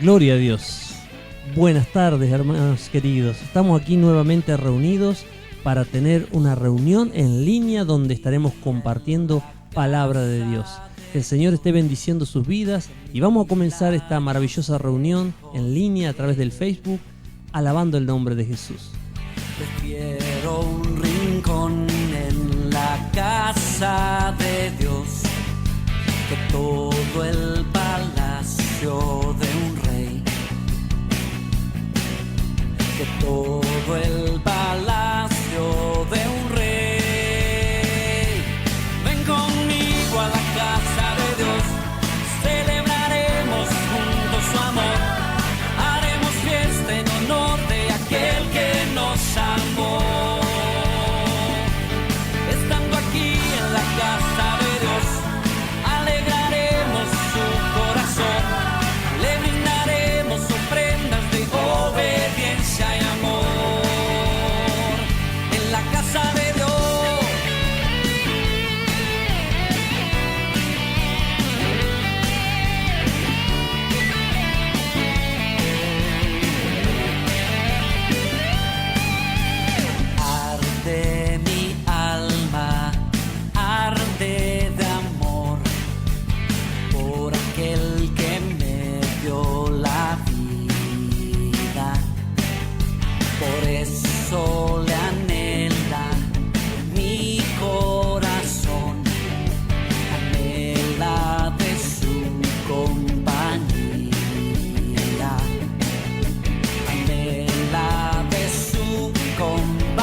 Gloria a Dios. Buenas tardes, hermanos queridos. Estamos aquí nuevamente reunidos para tener una reunión en línea donde estaremos compartiendo palabra de Dios. Que el Señor esté bendiciendo sus vidas y vamos a comenzar esta maravillosa reunión en línea a través del Facebook, alabando el nombre de Jesús. Prefiero un rincón en la casa de Dios que todo el palacio de un rey, que todo el palacio de un rey. Ven conmigo a la casa de Dios, celebraremos juntos su amor, haremos fiesta en honor de aquel que nos amó. Estando aquí en la casa de Dios, alegraremos su corazón, le brindaremos ofrendas de obediencia y amor. En la casa de Dios, arde mi alma, arde de amor por aquel que me dio la vida. Por eso le anhela mi corazón, anhela de su compañía, anhela de su compañía.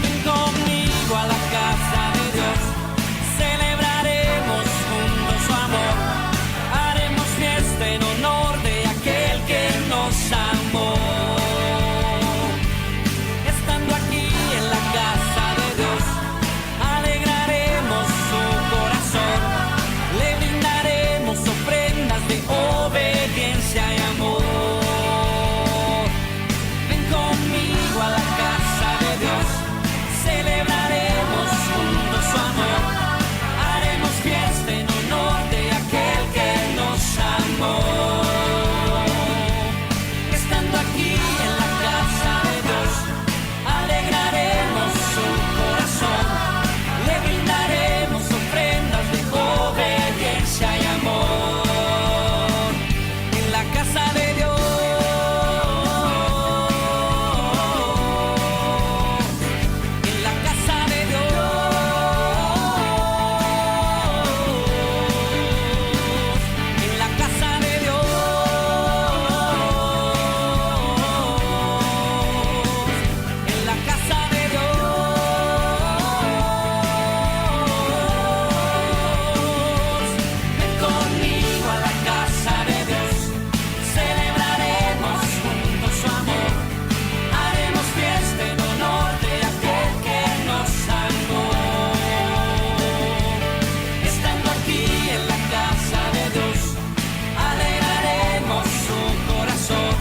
Ven conmigo a la casa de Dios, celebraremos juntos su amor, haremos fiesta en honor de aquel que nos amó. Estando aquí en la casa de Dios, alegraremos su corazón, le brindaremos ofrendas de obediencia y amor. Ven conmigo a la casa de Dios, celebraremos juntos su amor, haremos fiesta en honor de aquel que nos amó. Estando aquí en la casa de Dios, alegraremos su corazón, le brindaremos ofrendas de obediencia y amor. En la casa de Dios, en la casa de Dios, en la casa de Dios, en la casa de Dios. Ven conmigo a la casa de Dios, celebraremos juntos su amor, haremos fiesta en honor de aquel que nos salvó. Estando aquí en la casa de Dios, alegraremos su corazón,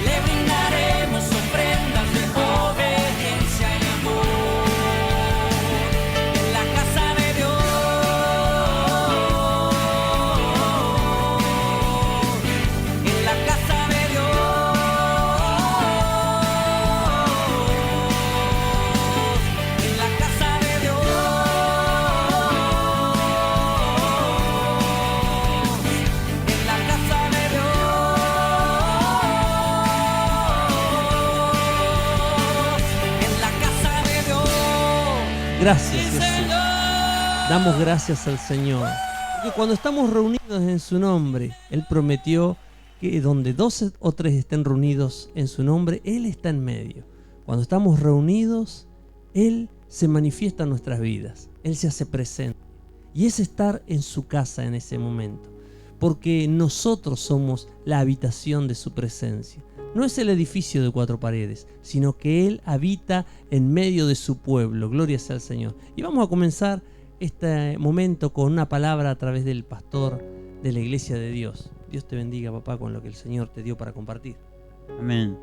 le brindaremos ofrendas de obediencia y amor. En la casa de Dios, en la casa de Dios, en la casa de Dios, en la casa de Dios, en la casa de Dios. Gracias, Sí, Jesús. Señor. Damos gracias al Señor. Porque cuando estamos reunidos en su nombre, Él prometió que donde 12 o 3 estén reunidos en su nombre, Él está en medio. Cuando estamos reunidos, Él se manifiesta en nuestras vidas. Él se hace presente. Y es estar en su casa en ese momento. Porque nosotros somos la habitación de su presencia. No es el edificio de 4 paredes, sino que Él habita en medio de su pueblo. Gloria sea al Señor. Y vamos a comenzar este momento con una palabra a través del pastor de la Iglesia de Dios. Dios te bendiga, papá, con lo que el Señor te dio para compartir. Amén.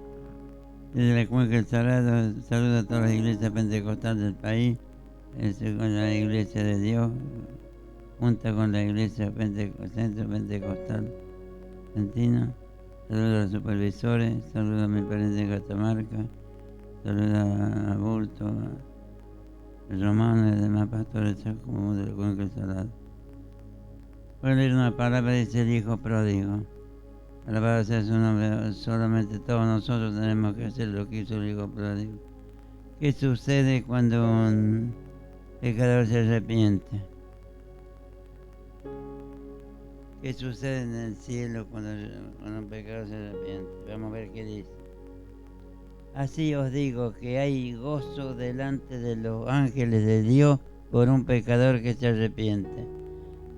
Desde la Cuenca del Salado, saludo a todas las iglesias pentecostales del país, con la Iglesia de Dios, junta con la Iglesia Centro Pentecostal Argentino. Saludo a los supervisores, saludo a mi pariente en Catamarca, saludo a Bulto, a Romano y a demás pastores como de Cuenca y Salado. Voy a leer una palabra, dice el Hijo Pródigo. Alabado sea su nombre, solamente todos nosotros tenemos que hacer lo que hizo el Hijo Pródigo. ¿Qué sucede cuando un pecador se arrepiente? ¿Qué sucede en el cielo cuando un pecador se arrepiente? Vamos a ver qué dice. Así os digo que hay gozo delante de los ángeles de Dios por un pecador que se arrepiente.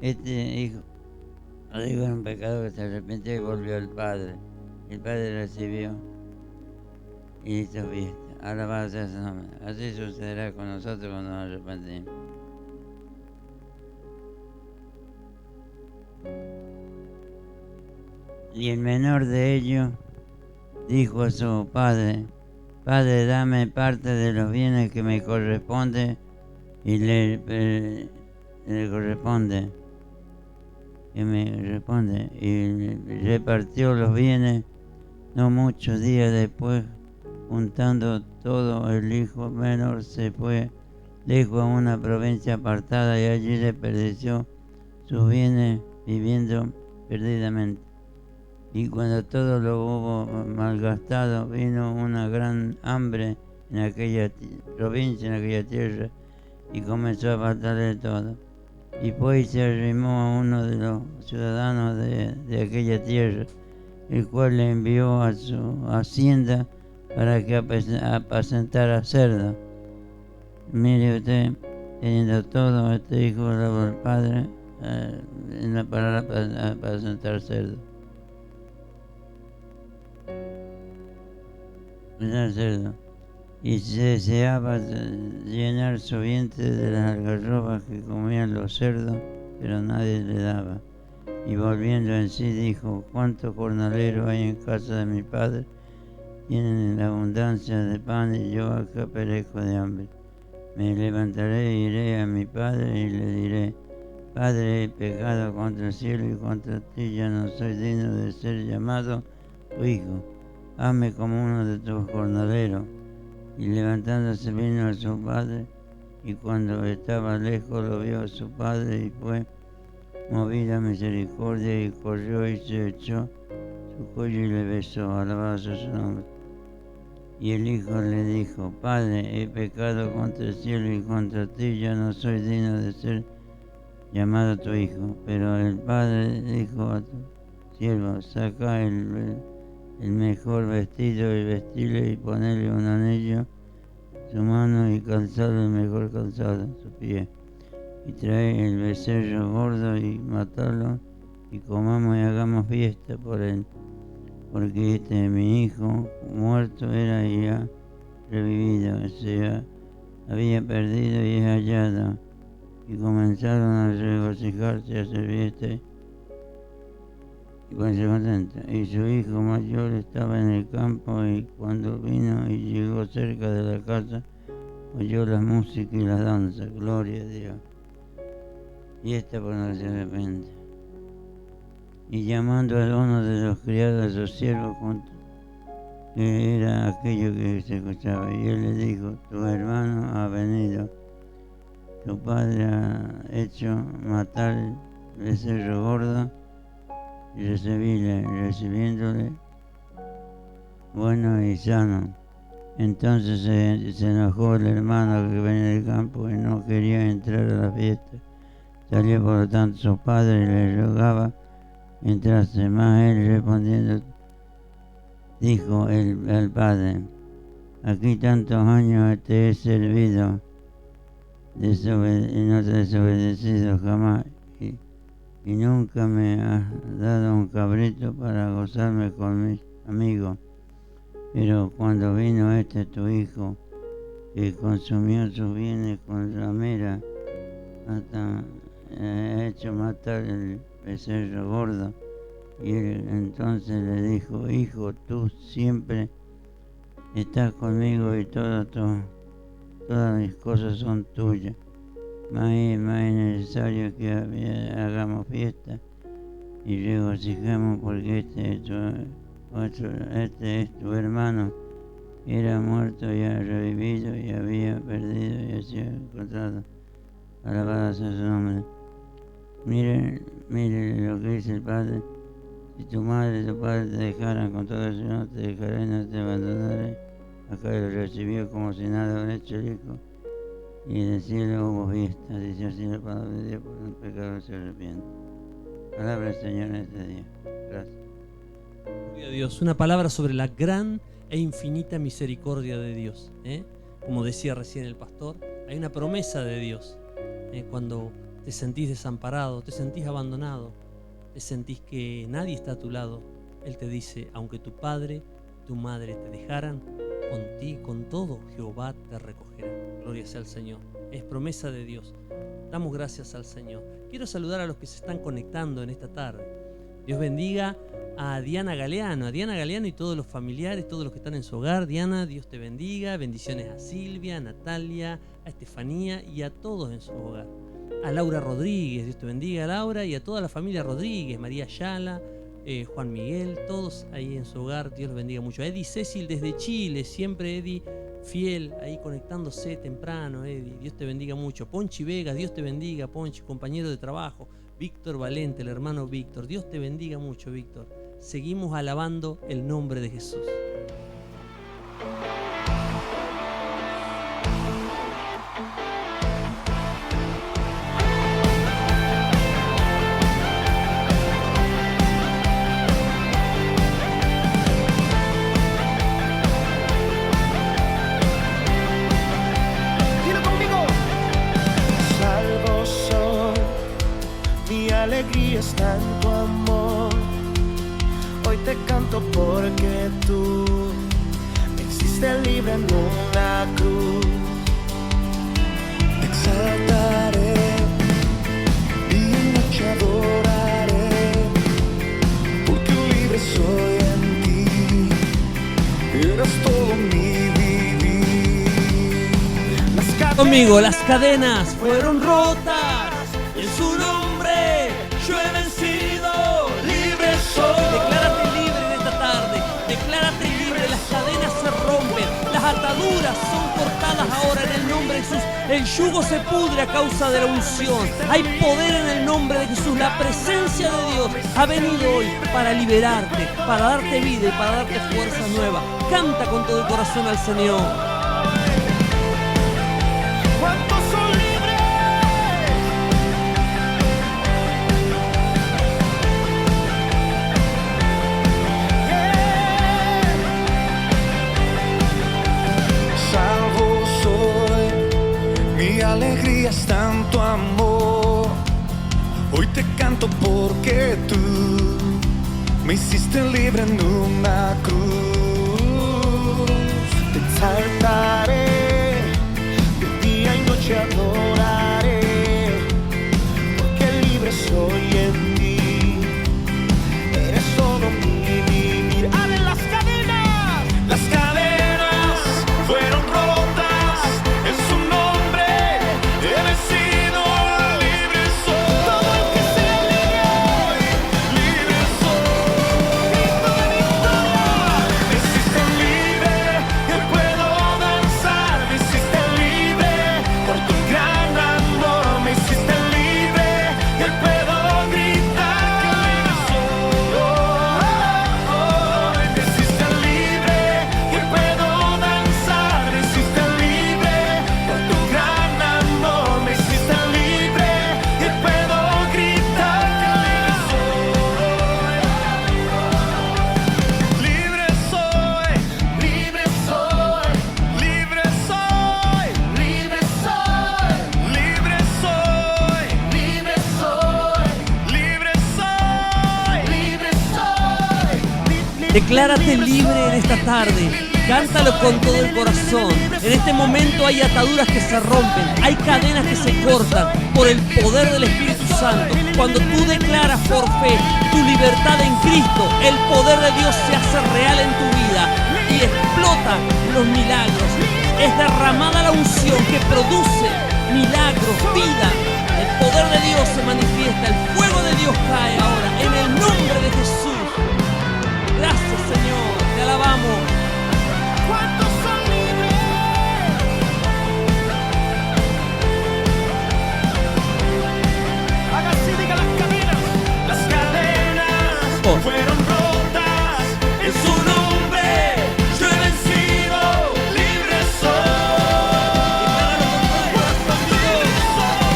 Este hijo, digo, era un pecador que se arrepintió y volvió al Padre. El Padre recibió y hizo fiesta. Alabado sea su nombre. Así sucederá con nosotros cuando nos arrepentimos. Y el menor de ellos dijo a su padre: Padre, dame parte de los bienes que me corresponde, y le corresponde, que me responde, y repartió los bienes. No muchos días después, juntando todo, el hijo menor se fue lejos a una provincia apartada y allí desperdició sus bienes viviendo perdidamente. Y cuando todo lo hubo malgastado, vino una gran hambre en aquella provincia, en aquella tierra, y comenzó a faltarle todo. Y pues se arrimó a uno de los ciudadanos de aquella tierra, el cual le envió a su hacienda para que apacentara cerdos. Mire usted, teniendo todo, este hijo alabó al Padre en la palabra para apacentar cerdos. Y se deseaba llenar su vientre de las algarrobas que comían los cerdos, pero nadie le daba. Y volviendo en sí dijo: ¿Cuántos jornaleros hay en casa de mi padre? Tienen la abundancia de pan y yo acá perezco de hambre. Me levantaré e iré a mi padre y le diré: Padre, he pecado contra el cielo y contra ti, ya no soy digno de ser llamado tu hijo. Hazme como uno de tus jornaleros. Y levantándose vino a su padre, y cuando estaba lejos lo vio a su padre, y fue movida a misericordia, y corrió y se echó su cuello y le besó. Alabado sea su nombre. Y el hijo le dijo: Padre, he pecado contra el cielo y contra ti, ya no soy digno de ser llamado tu hijo. Pero el padre dijo a tu siervo: saca el mejor vestido y vestirle y ponerle un anillo en su mano y calzarle el mejor calzado en su pie. Y trae el becerro gordo y matarlo y comamos y hagamos fiesta por él. Porque este mi hijo muerto era y ha revivido, había perdido y es hallado. Y comenzaron a regocijarse y a hacer fiesta y ponerse contentos. Y su hijo mayor estaba en el campo, y cuando vino y llegó cerca de la casa, oyó la música y la danza. Gloria a Dios. Y esta por no se arrepiente. Y llamando a uno de los criados, a su siervo, que era aquello que se escuchaba, y él le dijo: tu hermano ha venido, tu padre ha hecho matar el becerro gordo y recibiéndole bueno y sano. Entonces se enojó el hermano que venía del campo y no quería entrar a la fiesta. Salió por lo tanto su padre y le rogaba entrase, más él respondiendo dijo al padre: aquí tantos años te he servido y no te he desobedecido jamás, y nunca me has dado un cabrito para gozarme con mis amigos. Pero cuando vino tu hijo, que consumió sus bienes con ramera, hasta ha hecho matar el becerro gordo. Y él entonces le dijo: hijo, tú siempre estás conmigo y todas mis cosas son tuyas. más es necesario que hagamos fiesta y regocijamos porque este es tu hermano, que era muerto y ha revivido y había perdido y ha sido encontrado. Alabado sea su nombre. Miren lo que dice el Padre. Si tu madre y tu padre te dejaran, con todo eso no te dejaré, no te abandonaré. Acá lo recibió como si nada hubiera hecho el Hijo. Y en el cielo hubo fiesta, dice así la palabra de Dios, por un pecador se arrepiente. Palabra del Señor en este día. Gracias. Gloria a Dios. Una palabra sobre la gran e infinita misericordia de Dios. Como decía recién el pastor, hay una promesa de Dios. Cuando te sentís desamparado, te sentís abandonado, te sentís que nadie está a tu lado, Él te dice, aunque tu padre y tu madre te dejaran, con todo Jehová te recogerá. Gloria sea al Señor. Es promesa de Dios. Damos gracias al Señor. Quiero saludar a los que se están conectando en esta tarde. Dios bendiga a Diana Galeano y todos los familiares, todos los que están en su hogar. Diana, Dios te bendiga. Bendiciones a Silvia, a Natalia, a Estefanía y a todos en su hogar. A Laura Rodríguez, Dios te bendiga, Laura, y a toda la familia Rodríguez, María Ayala, Juan Miguel, todos ahí en su hogar. Dios los bendiga mucho. A Eddie Cecil desde Chile, siempre Eddie fiel, ahí conectándose temprano, Eddie. Dios te bendiga mucho. Ponchi Vegas, Dios te bendiga, Ponchi, compañero de trabajo. Víctor Valente, el hermano Víctor, Dios te bendiga mucho, Víctor. Seguimos alabando el nombre de Jesús. Alegría está en tu amor. Hoy te canto porque tú me hiciste libre en una cruz. Te exaltaré, día y noche adoraré, porque libre soy en ti. Eres todo mi vivir. Conmigo, las cadenas fueron rotas y en su nombre yo he vencido, libre soy. Declárate libre en esta tarde, declárate libre, las cadenas se rompen, las ataduras son cortadas ahora en el nombre de Jesús. El yugo se pudre a causa de la unción. Hay poder en el nombre de Jesús. La presencia de Dios ha venido hoy para liberarte, para darte vida y para darte fuerza nueva. Canta con todo el corazón al Señor. Alegría está en tu amor. Hoy te canto porque tú me hiciste libre en una cruz. Te exaltaré, de día y noche adoraré, porque libre soy en ti. Eres todo mi vivir. ¡Abre las cadenas! Las cadenas fueron rotas en su nombre. He vencido, libre soy. Todo el que sea libre soy. Grito de victoria. Me hiciste libre, yo puedo danzar. Me hiciste libre por tu gran amor. Me hiciste libre, yo puedo gritar. Libre soy. Me hiciste libre, yo puedo danzar. Me hiciste libre por tu gran amor. Me hiciste libre y puedo gritar. Libre soy, libre soy, libre soy, libre soy, libre soy, libre soy, libre soy, libre soy. Declárate libre en esta tarde. Cántalo con todo el corazón. En este momento hay ataduras que se rompen, hay cadenas que se cortan por el poder del Espíritu Santo. Cuando tú declaras por fe tu libertad en Cristo, el poder de Dios se hace real en tu vida y explotan los milagros. Es derramada la unción que produce milagros, vida. El poder de Dios se manifiesta, el fuego de Dios cae ahora, en el nombre de Jesús. Gracias, Señor, te alabamos. ¿Cuántos son libres? Haga así, diga las cadenas. Las cadenas Oh. fueron rotas en su nombre. Yo he vencido, libre soy. Libre soy.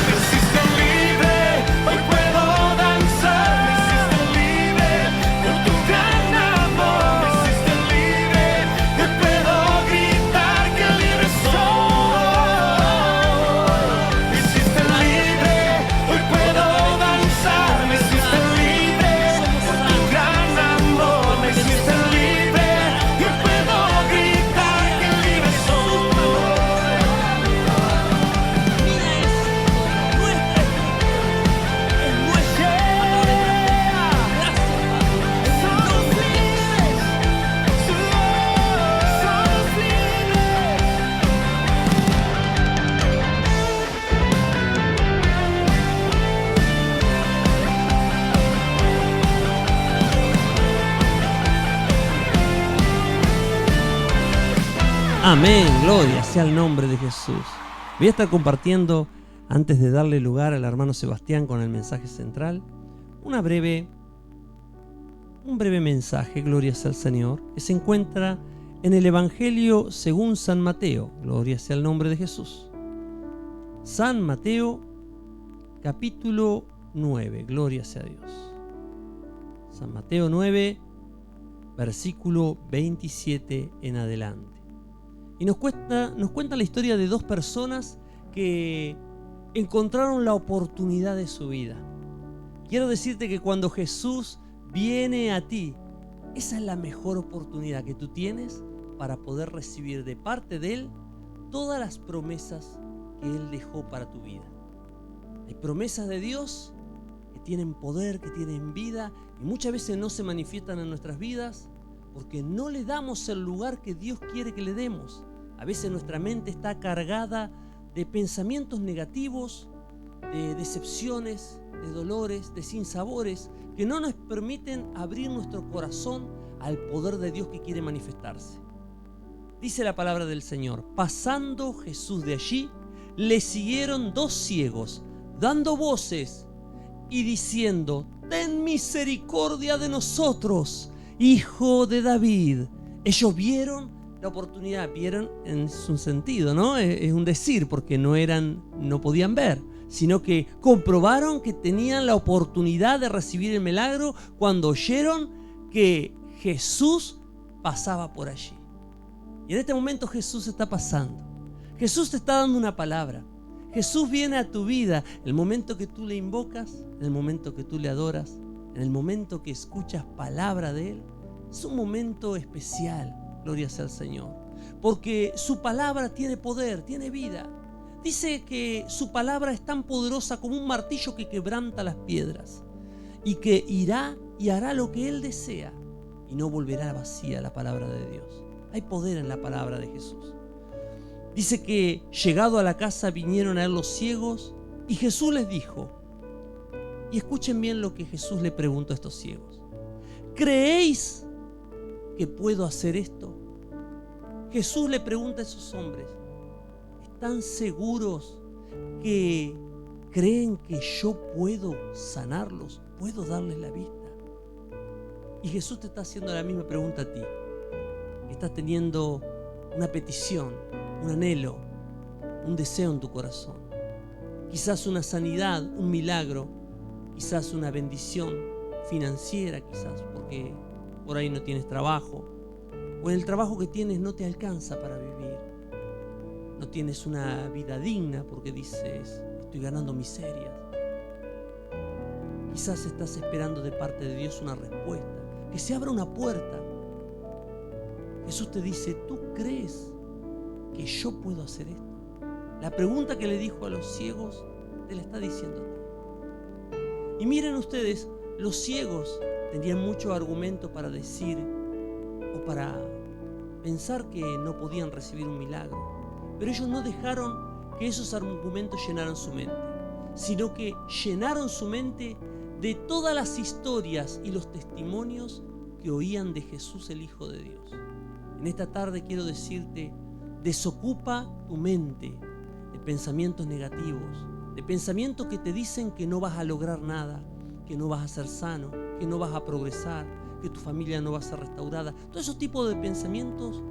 Me hiciste libre, hoy puedo danzar. Me hiciste libre con tu gran amor. Me hiciste libre, hoy puedo gritar que libre soy. Me hiciste libre, hoy puedo danzar. Me hiciste libre con tu gran amor. Me hiciste libre, hoy puedo gritar que libre soy. Mira eso, nuestra es nuestra. Gracias, Padre. Somos libres, somos libres. Amén, gloria sea el nombre de Jesús. Voy a estar compartiendo, antes de darle lugar al hermano Sebastián con el mensaje central, un breve mensaje, gloria sea al Señor, que se encuentra en el Evangelio según San Mateo, gloria sea el nombre de Jesús. San Mateo, capítulo 9, gloria sea a Dios. San Mateo 9, versículo 27 en adelante. Y nos cuenta la historia de dos personas que encontraron la oportunidad de su vida. Quiero decirte que cuando Jesús viene a ti, esa es la mejor oportunidad que tú tienes para poder recibir de parte de Él todas las promesas que Él dejó para tu vida. Hay promesas de Dios que tienen poder, que tienen vida, y muchas veces no se manifiestan en nuestras vidas porque no le damos el lugar que Dios quiere que le demos. A veces nuestra mente está cargada de pensamientos negativos, de decepciones, de dolores, de sinsabores, que no nos permiten abrir nuestro corazón al poder de Dios que quiere manifestarse. Dice la palabra del Señor: pasando Jesús de allí, le siguieron dos ciegos, dando voces y diciendo: ten misericordia de nosotros, Hijo de David. Ellos vieron la oportunidad, vieron en su sentido, ¿no? Es un decir, porque no podían ver, sino que comprobaron que tenían la oportunidad de recibir el milagro cuando oyeron que Jesús pasaba por allí. Y en este momento Jesús está pasando. Jesús te está dando una palabra. Jesús viene a tu vida. El momento que tú le invocas, en el momento que tú le adoras, en el momento que escuchas palabra de Él, es un momento especial. Gloria sea al Señor. Porque su palabra tiene poder, tiene vida. Dice que su palabra es tan poderosa como un martillo que quebranta las piedras. Y que irá y hará lo que Él desea. Y no volverá vacía la palabra de Dios. Hay poder en la palabra de Jesús. Dice que llegado a la casa vinieron a Él los ciegos y Jesús les dijo, y escuchen bien lo que Jesús le preguntó a estos ciegos: ¿creéis que puedo hacer esto? Jesús le pregunta a esos hombres: ¿están seguros que creen que yo puedo sanarlos? ¿Puedo darles la vista? Y Jesús te está haciendo la misma pregunta a ti. Estás teniendo una petición, un anhelo, un deseo en tu corazón. Quizás una sanidad, un milagro, quizás una bendición financiera, quizás porque por ahí no tienes trabajo, o en el trabajo que tienes no te alcanza para vivir. No tienes una vida digna porque dices: estoy ganando miserias. Quizás estás esperando de parte de Dios una respuesta, que se abra una puerta. Jesús te dice: ¿tú crees que yo puedo hacer esto? La pregunta que le dijo a los ciegos te la está diciendo a ti. Y miren ustedes, los ciegos tenían mucho argumento para decir o para pensar que no podían recibir un milagro. Pero ellos no dejaron que esos argumentos llenaran su mente, sino que llenaron su mente de todas las historias y los testimonios que oían de Jesús, el Hijo de Dios. En esta tarde quiero decirte, desocupa tu mente de pensamientos negativos, de pensamientos que te dicen que no vas a lograr nada, que no vas a ser sano, que no vas a progresar, que tu familia no va a ser restaurada. Todos esos tipos de pensamientos,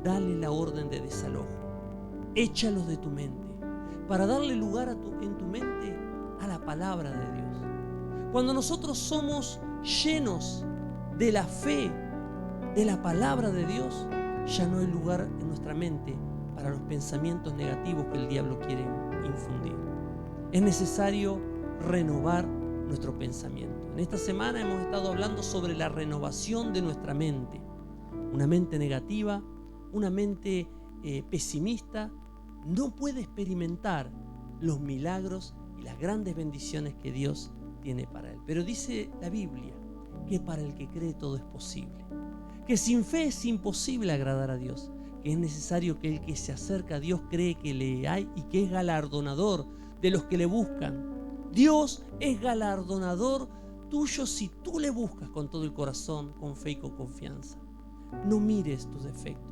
dale la orden de desalojo. Échalos de tu mente para darle lugar en tu mente a la palabra de Dios. Cuando nosotros somos llenos de la fe, de la palabra de Dios, ya no hay lugar en nuestra mente para los pensamientos negativos que el diablo quiere infundir. Es necesario renovar nuestro pensamiento. En esta semana hemos estado hablando sobre la renovación de nuestra mente. Una mente negativa, una mente pesimista, no puede experimentar los milagros y las grandes bendiciones que Dios tiene para él. Pero dice la Biblia que para el que cree todo es posible, que sin fe es imposible agradar a Dios, que es necesario que el que se acerca a Dios cree que le hay y que es galardonador de los que le buscan. Dios es galardonador tuyo si tú le buscas con todo el corazón, con fe y con confianza. No mires tus defectos.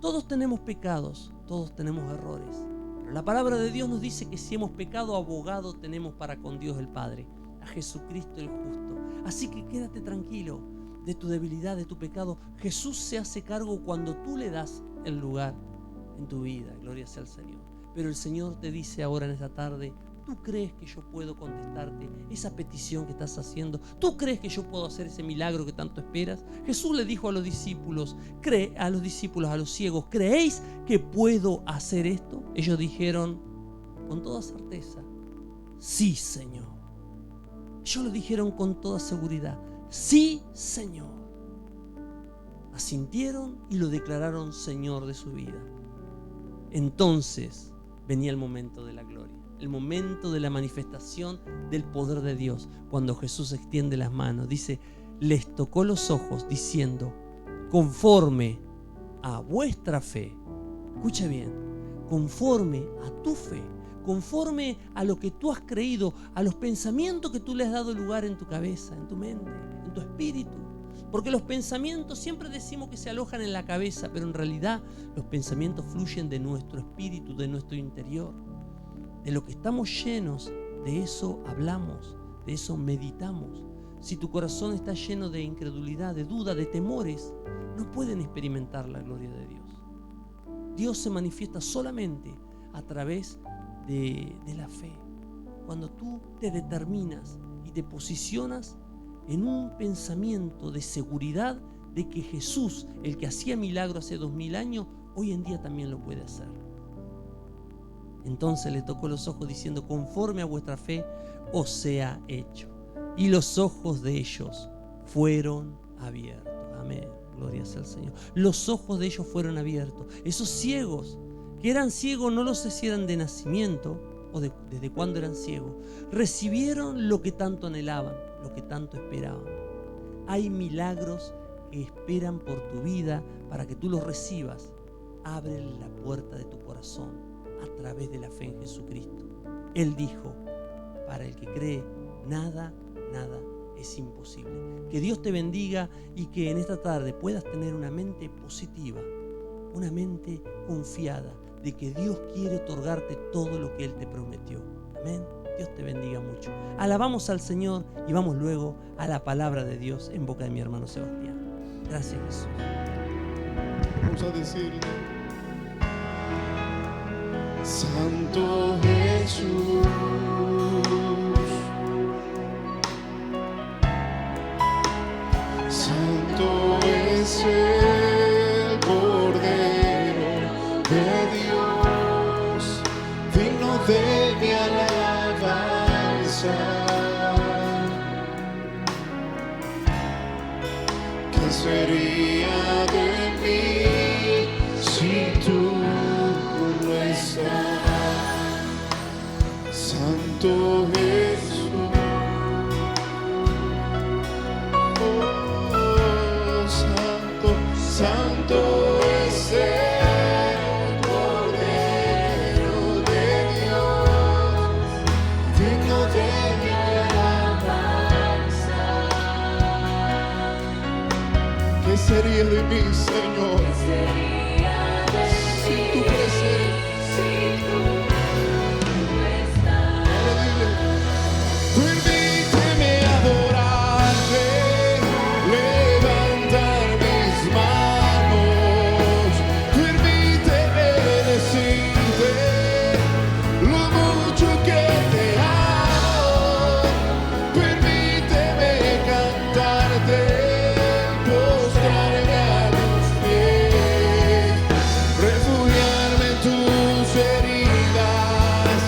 Todos tenemos pecados, todos tenemos errores. Pero la palabra de Dios nos dice que si hemos pecado, abogado tenemos para con Dios el Padre, a Jesucristo el justo. Así que quédate tranquilo de tu debilidad, de tu pecado. Jesús se hace cargo cuando tú le das el lugar en tu vida. Gloria sea al Señor. Pero el Señor te dice ahora en esta tarde, ¿tú crees que yo puedo contestarte esa petición que estás haciendo? ¿Tú crees que yo puedo hacer ese milagro que tanto esperas? Jesús le dijo a los discípulos, a los ciegos, ¿creéis que puedo hacer esto? Ellos dijeron con toda certeza, sí, Señor. Ellos lo dijeron con toda seguridad, sí, Señor. Asintieron y lo declararon Señor de su vida. Entonces venía el momento de la gloria, el momento de la manifestación del poder de Dios. Cuando Jesús extiende las manos, dice, les tocó los ojos diciendo, conforme a vuestra fe, escucha bien, conforme a tu fe, conforme a lo que tú has creído, a los pensamientos que tú le has dado lugar en tu cabeza, en tu mente, en tu espíritu. Porque los pensamientos siempre decimos que se alojan en la cabeza, pero en realidad los pensamientos fluyen de nuestro espíritu, de nuestro interior. De lo que estamos llenos, de eso hablamos, de eso meditamos. Si tu corazón está lleno de incredulidad, de duda, de temores, no pueden experimentar la gloria de Dios. Dios se manifiesta solamente a través de la fe. Cuando tú te determinas y te posicionas en un pensamiento de seguridad de que Jesús, el que hacía milagros hace 2000 años, hoy en día también lo puede hacer. Entonces le tocó los ojos diciendo, conforme a vuestra fe os sea hecho. Y los ojos de ellos fueron abiertos. Amén. Gloria sea al Señor. Los ojos de ellos fueron abiertos. Esos ciegos, que eran ciegos, no lo sé si eran de nacimiento o desde cuándo eran ciegos, recibieron lo que tanto anhelaban, lo que tanto esperaban. Hay milagros que esperan por tu vida para que tú los recibas. Abre la puerta de tu corazón a través de la fe en Jesucristo. Él dijo, para el que cree, nada es imposible. Que Dios te bendiga y que en esta tarde puedas tener una mente positiva, una mente confiada de que Dios quiere otorgarte todo lo que Él te prometió. Amén. Dios te bendiga mucho. Alabamos al Señor y vamos luego a la palabra de Dios en boca de mi hermano Sebastián. Gracias, Jesús. Vamos a decir, Santo Jesús, Santo es el Cordero de Dios, digno de mi alabanza. ¿Qué sería de mí si tú no estás? Santo Jesús, oh, Santo, Santo es el sería de mí, Señor, sin tu presencia? Ahora dile, permíteme adorarte, levantar mis manos, permíteme decirte lo mucho que te amo, permíteme cantarte, postrarme a tus pies, refugiarme en tus heridas,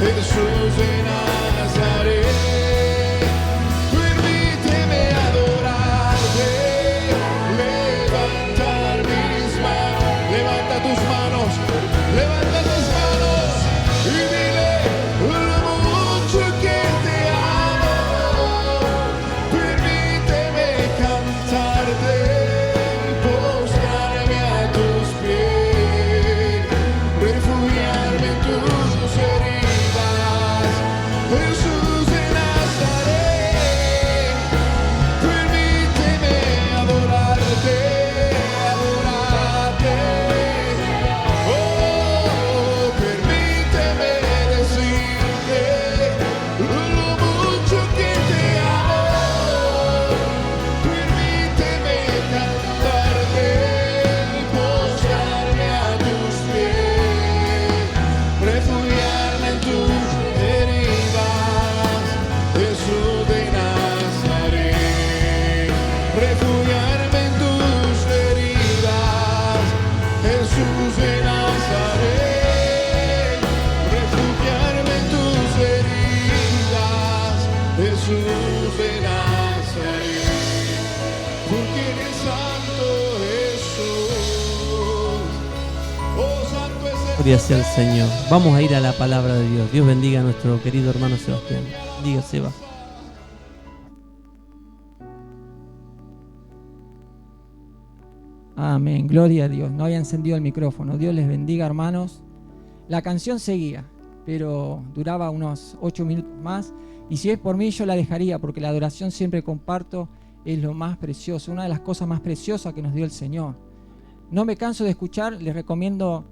Jesús de Nazaret. Permíteme adorarte, levantar mis manos, levanta tus manos y dile lo mucho que te amo. Permíteme cantarte, postrarme a tus pies, refugiarme en tus heridas, Jesús de Nazaret. Permíteme adorarte, adorarte. Oh, permíteme decirte lo mucho que te amo. Permíteme cantarte, postrarme a tus pies, refugiarme en tus heridas, Jesús de Nazaret. Refugiarme en tus heridas, Jesús de Nazaret. Refugiarme en tus heridas, Jesús de Nazaret. Porque eres santo, Jesús. Oh, santo es el Gloria sea al Señor. Vamos a ir a la palabra de Dios. Dios bendiga a nuestro querido hermano Sebastián. Diga, Seba. Amén, gloria a Dios. No había encendido el micrófono. Dios les bendiga, hermanos. La canción seguía, pero duraba unos 8 minutos más. Y si es por mí, yo la dejaría, porque la adoración siempre comparto, es lo más precioso, una de las cosas más preciosas que nos dio el Señor. No me canso de escuchar, les recomiendo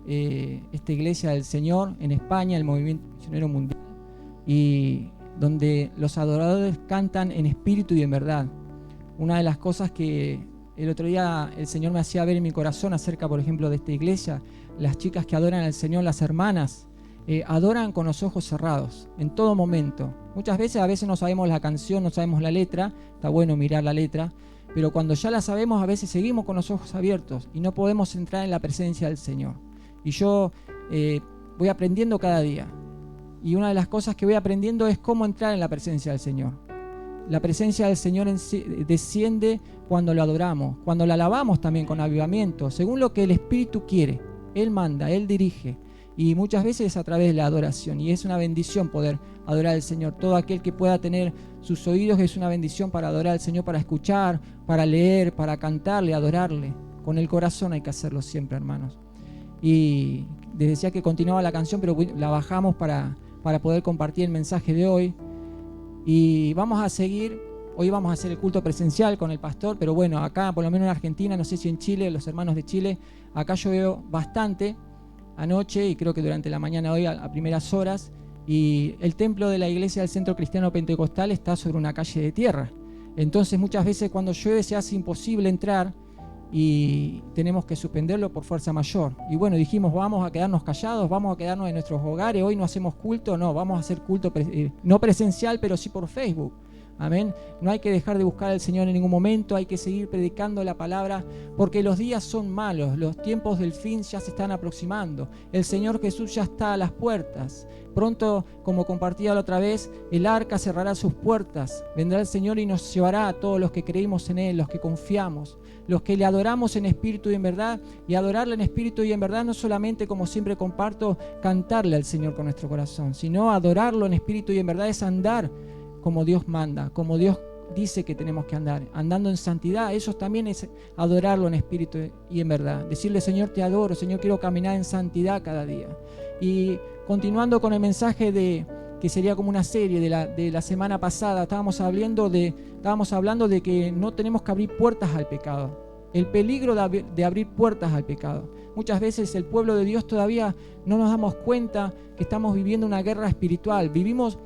esta Iglesia del Señor en España, el Movimiento Misionero Mundial, y donde los adoradores cantan en espíritu y en verdad. Una de las cosas que el otro día el Señor me hacía ver en mi corazón acerca, por ejemplo, de esta iglesia, las chicas que adoran al Señor, las hermanas, adoran con los ojos cerrados, en todo momento. Muchas veces, a veces no sabemos la canción, no sabemos la letra, está bueno mirar la letra, pero cuando ya la sabemos, a veces seguimos con los ojos abiertos y no podemos entrar en la presencia del Señor. Y yo voy aprendiendo cada día. Y una de las cosas que voy aprendiendo es cómo entrar en la presencia del Señor. La presencia del Señor desciende cuando lo adoramos, cuando lo alabamos también con avivamiento, según lo que el Espíritu quiere. Él manda, Él dirige. Y muchas veces es a través de la adoración. Y es una bendición poder adorar al Señor. Todo aquel que pueda tener sus oídos es una bendición para adorar al Señor, para escuchar, para leer, para cantarle, adorarle. Con el corazón hay que hacerlo siempre, hermanos. Y les decía que continuaba la canción, pero la bajamos para poder compartir el mensaje de hoy. Y vamos a seguir, hoy vamos a hacer el culto presencial con el pastor, pero bueno, acá por lo menos en Argentina, no sé si en Chile, los hermanos de Chile, acá llovió bastante anoche y creo que durante la mañana hoy a primeras horas, y el templo de la iglesia del Centro Cristiano Pentecostal está sobre una calle de tierra. Entonces muchas veces cuando llueve se hace imposible entrar y tenemos que suspenderlo por fuerza mayor. Y bueno, dijimos, vamos a quedarnos callados, vamos a quedarnos en nuestros hogares, hoy no hacemos culto, no, vamos a hacer culto no presencial, pero sí por Facebook. Amén. No hay que dejar de buscar al Señor en ningún momento, hay que seguir predicando la palabra, porque los días son malos, los tiempos del fin ya se están aproximando. El Señor Jesús ya está a las puertas. Pronto, como compartía la otra vez, el arca cerrará sus puertas. Vendrá el Señor y nos llevará a todos los que creímos en Él, los que confiamos, los que le adoramos en espíritu y en verdad. Y adorarle en espíritu y en verdad no solamente, como siempre comparto, cantarle al Señor con nuestro corazón, sino adorarlo en espíritu y en verdad es andar como Dios manda, como Dios dice que tenemos que andar, andando en santidad. Eso también es adorarlo en espíritu y en verdad. Decirle, Señor, te adoro, Señor, quiero caminar en santidad cada día. Y continuando con el mensaje que sería como una serie de la semana pasada, estábamos hablando de que no tenemos que abrir puertas al pecado. el peligro de abrir puertas al pecado. Muchas veces el pueblo de Dios todavía no nos damos cuenta que estamos viviendo una guerra espiritual. Vivimos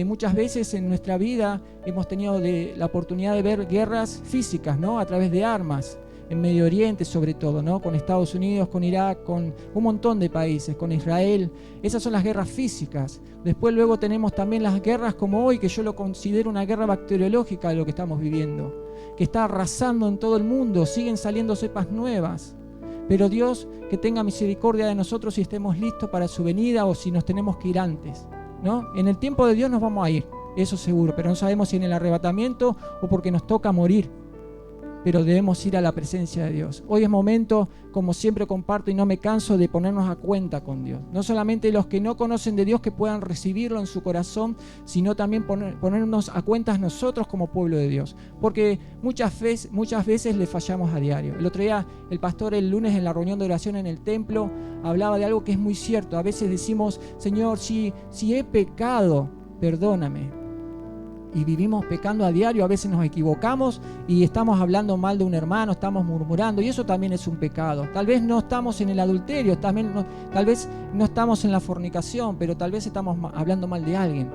muchas veces en nuestra vida, hemos tenido la oportunidad de ver guerras físicas, ¿no? A través de armas, en Medio Oriente sobre todo, ¿no? Con Estados Unidos, con Irak, con un montón de países, con Israel. Esas son las guerras físicas. Después luego tenemos también las guerras como hoy, que yo lo considero una guerra bacteriológica de lo que estamos viviendo, que está arrasando en todo el mundo, siguen saliendo cepas nuevas. Pero Dios, que tenga misericordia de nosotros si estemos listos para su venida o si nos tenemos que ir antes, ¿no? En el tiempo de Dios nos vamos a ir, eso seguro, pero no sabemos si en el arrebatamiento o porque nos toca morir. Pero debemos ir a la presencia de Dios. Hoy es momento, como siempre comparto y no me canso, de ponernos a cuenta con Dios. No solamente los que no conocen de Dios que puedan recibirlo en su corazón, sino también ponernos a cuentas nosotros como pueblo de Dios. Porque muchas veces le fallamos a diario. El otro día el pastor el lunes en la reunión de oración en el templo hablaba de algo que es muy cierto. A veces decimos, Señor, si he pecado, perdóname. Y vivimos pecando a diario, a veces nos equivocamos y estamos hablando mal de un hermano, estamos murmurando, y eso también es un pecado. Tal vez no estamos en el adulterio, tal vez no estamos en la fornicación, pero tal vez estamos hablando mal de alguien.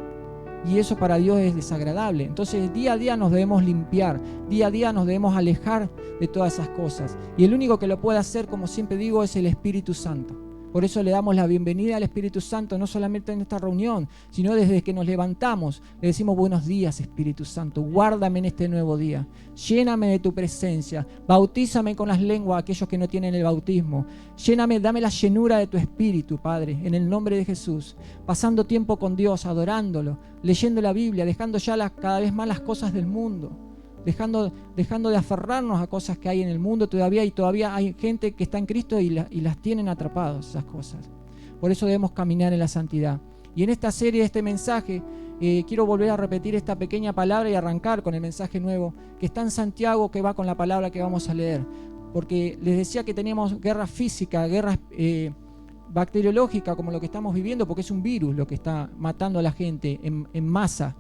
Y eso para Dios es desagradable. Entonces día a día nos debemos limpiar, día a día nos debemos alejar de todas esas cosas. Y el único que lo puede hacer, como siempre digo, es el Espíritu Santo. Por eso le damos la bienvenida al Espíritu Santo, no solamente en esta reunión, sino desde que nos levantamos. Le decimos buenos días, Espíritu Santo, guárdame en este nuevo día, lléname de tu presencia, bautízame con las lenguas a aquellos que no tienen el bautismo, lléname, dame la llenura de tu Espíritu, Padre, en el nombre de Jesús, pasando tiempo con Dios, adorándolo, leyendo la Biblia, dejando ya cada vez más las cosas del mundo. Dejando de aferrarnos a cosas que hay en el mundo todavía, y todavía hay gente que está en Cristo y las tienen atrapados esas cosas. Por eso debemos caminar en la santidad. Y en esta serie, este mensaje, quiero volver a repetir esta pequeña palabra y arrancar con el mensaje nuevo que está en Santiago, que va con la palabra que vamos a leer. Porque les decía que teníamos guerra física, guerra bacteriológica, como lo que estamos viviendo, porque es un virus lo que está matando a la gente en masa.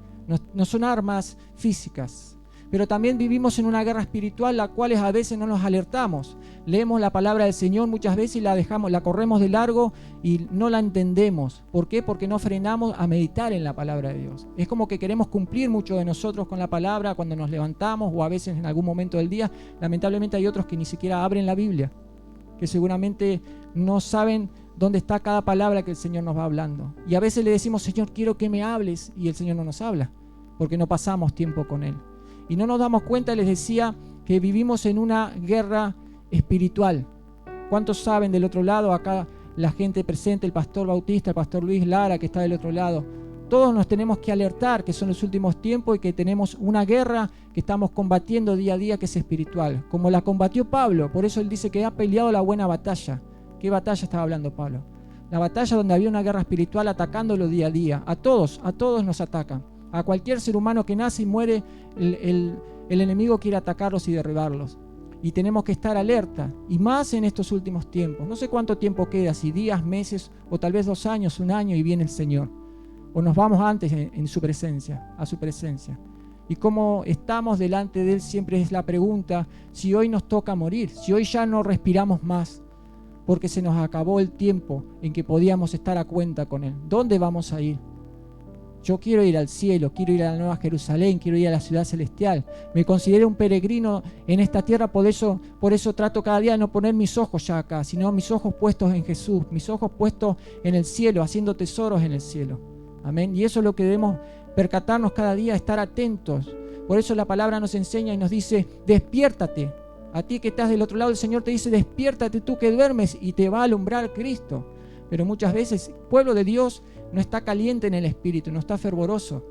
No son armas físicas. Pero también vivimos en una guerra espiritual, la cual a veces no nos alertamos. Leemos la palabra del Señor muchas veces y la corremos de largo y no la entendemos. ¿Por qué? Porque no frenamos a meditar en la palabra de Dios. Es como que queremos cumplir mucho de nosotros con la palabra cuando nos levantamos o a veces en algún momento del día. Lamentablemente hay otros que ni siquiera abren la Biblia, que seguramente no saben dónde está cada palabra que el Señor nos va hablando. Y a veces le decimos, Señor, quiero que me hables, y el Señor no nos habla, porque no pasamos tiempo con Él. Y no nos damos cuenta, les decía, que vivimos en una guerra espiritual. ¿Cuántos saben del otro lado? Acá la gente presente, el pastor Bautista, el pastor Luis Lara, que está del otro lado. Todos nos tenemos que alertar que son los últimos tiempos y que tenemos una guerra que estamos combatiendo día a día, que es espiritual. Como la combatió Pablo, por eso él dice que ha peleado la buena batalla. ¿Qué batalla estaba hablando Pablo? La batalla donde había una guerra espiritual atacándolo día a día. A todos nos atacan. A cualquier ser humano que nace y muere, el enemigo quiere atacarlos y derribarlos. Y tenemos que estar alerta, y más en estos últimos tiempos. No sé cuánto tiempo queda, si días, meses, o tal vez 2 años, 1 año, y viene el Señor. O nos vamos antes en su presencia, a su presencia. Y cómo estamos delante de Él siempre es la pregunta, si hoy nos toca morir, si hoy ya no respiramos más, porque se nos acabó el tiempo en que podíamos estar a cuenta con Él. ¿Dónde vamos a ir? Yo quiero ir al cielo, quiero ir a la Nueva Jerusalén, quiero ir a la ciudad celestial. Me considero un peregrino en esta tierra, por eso trato cada día de no poner mis ojos ya acá, sino mis ojos puestos en Jesús, mis ojos puestos en el cielo, haciendo tesoros en el cielo. Amén. Y eso es lo que debemos percatarnos cada día, estar atentos. Por eso la palabra nos enseña y nos dice, despiértate. A ti que estás del otro lado, el Señor te dice, despiértate tú que duermes, y te va a alumbrar Cristo. Pero muchas veces, pueblo de Dios no está caliente en el espíritu, no está fervoroso.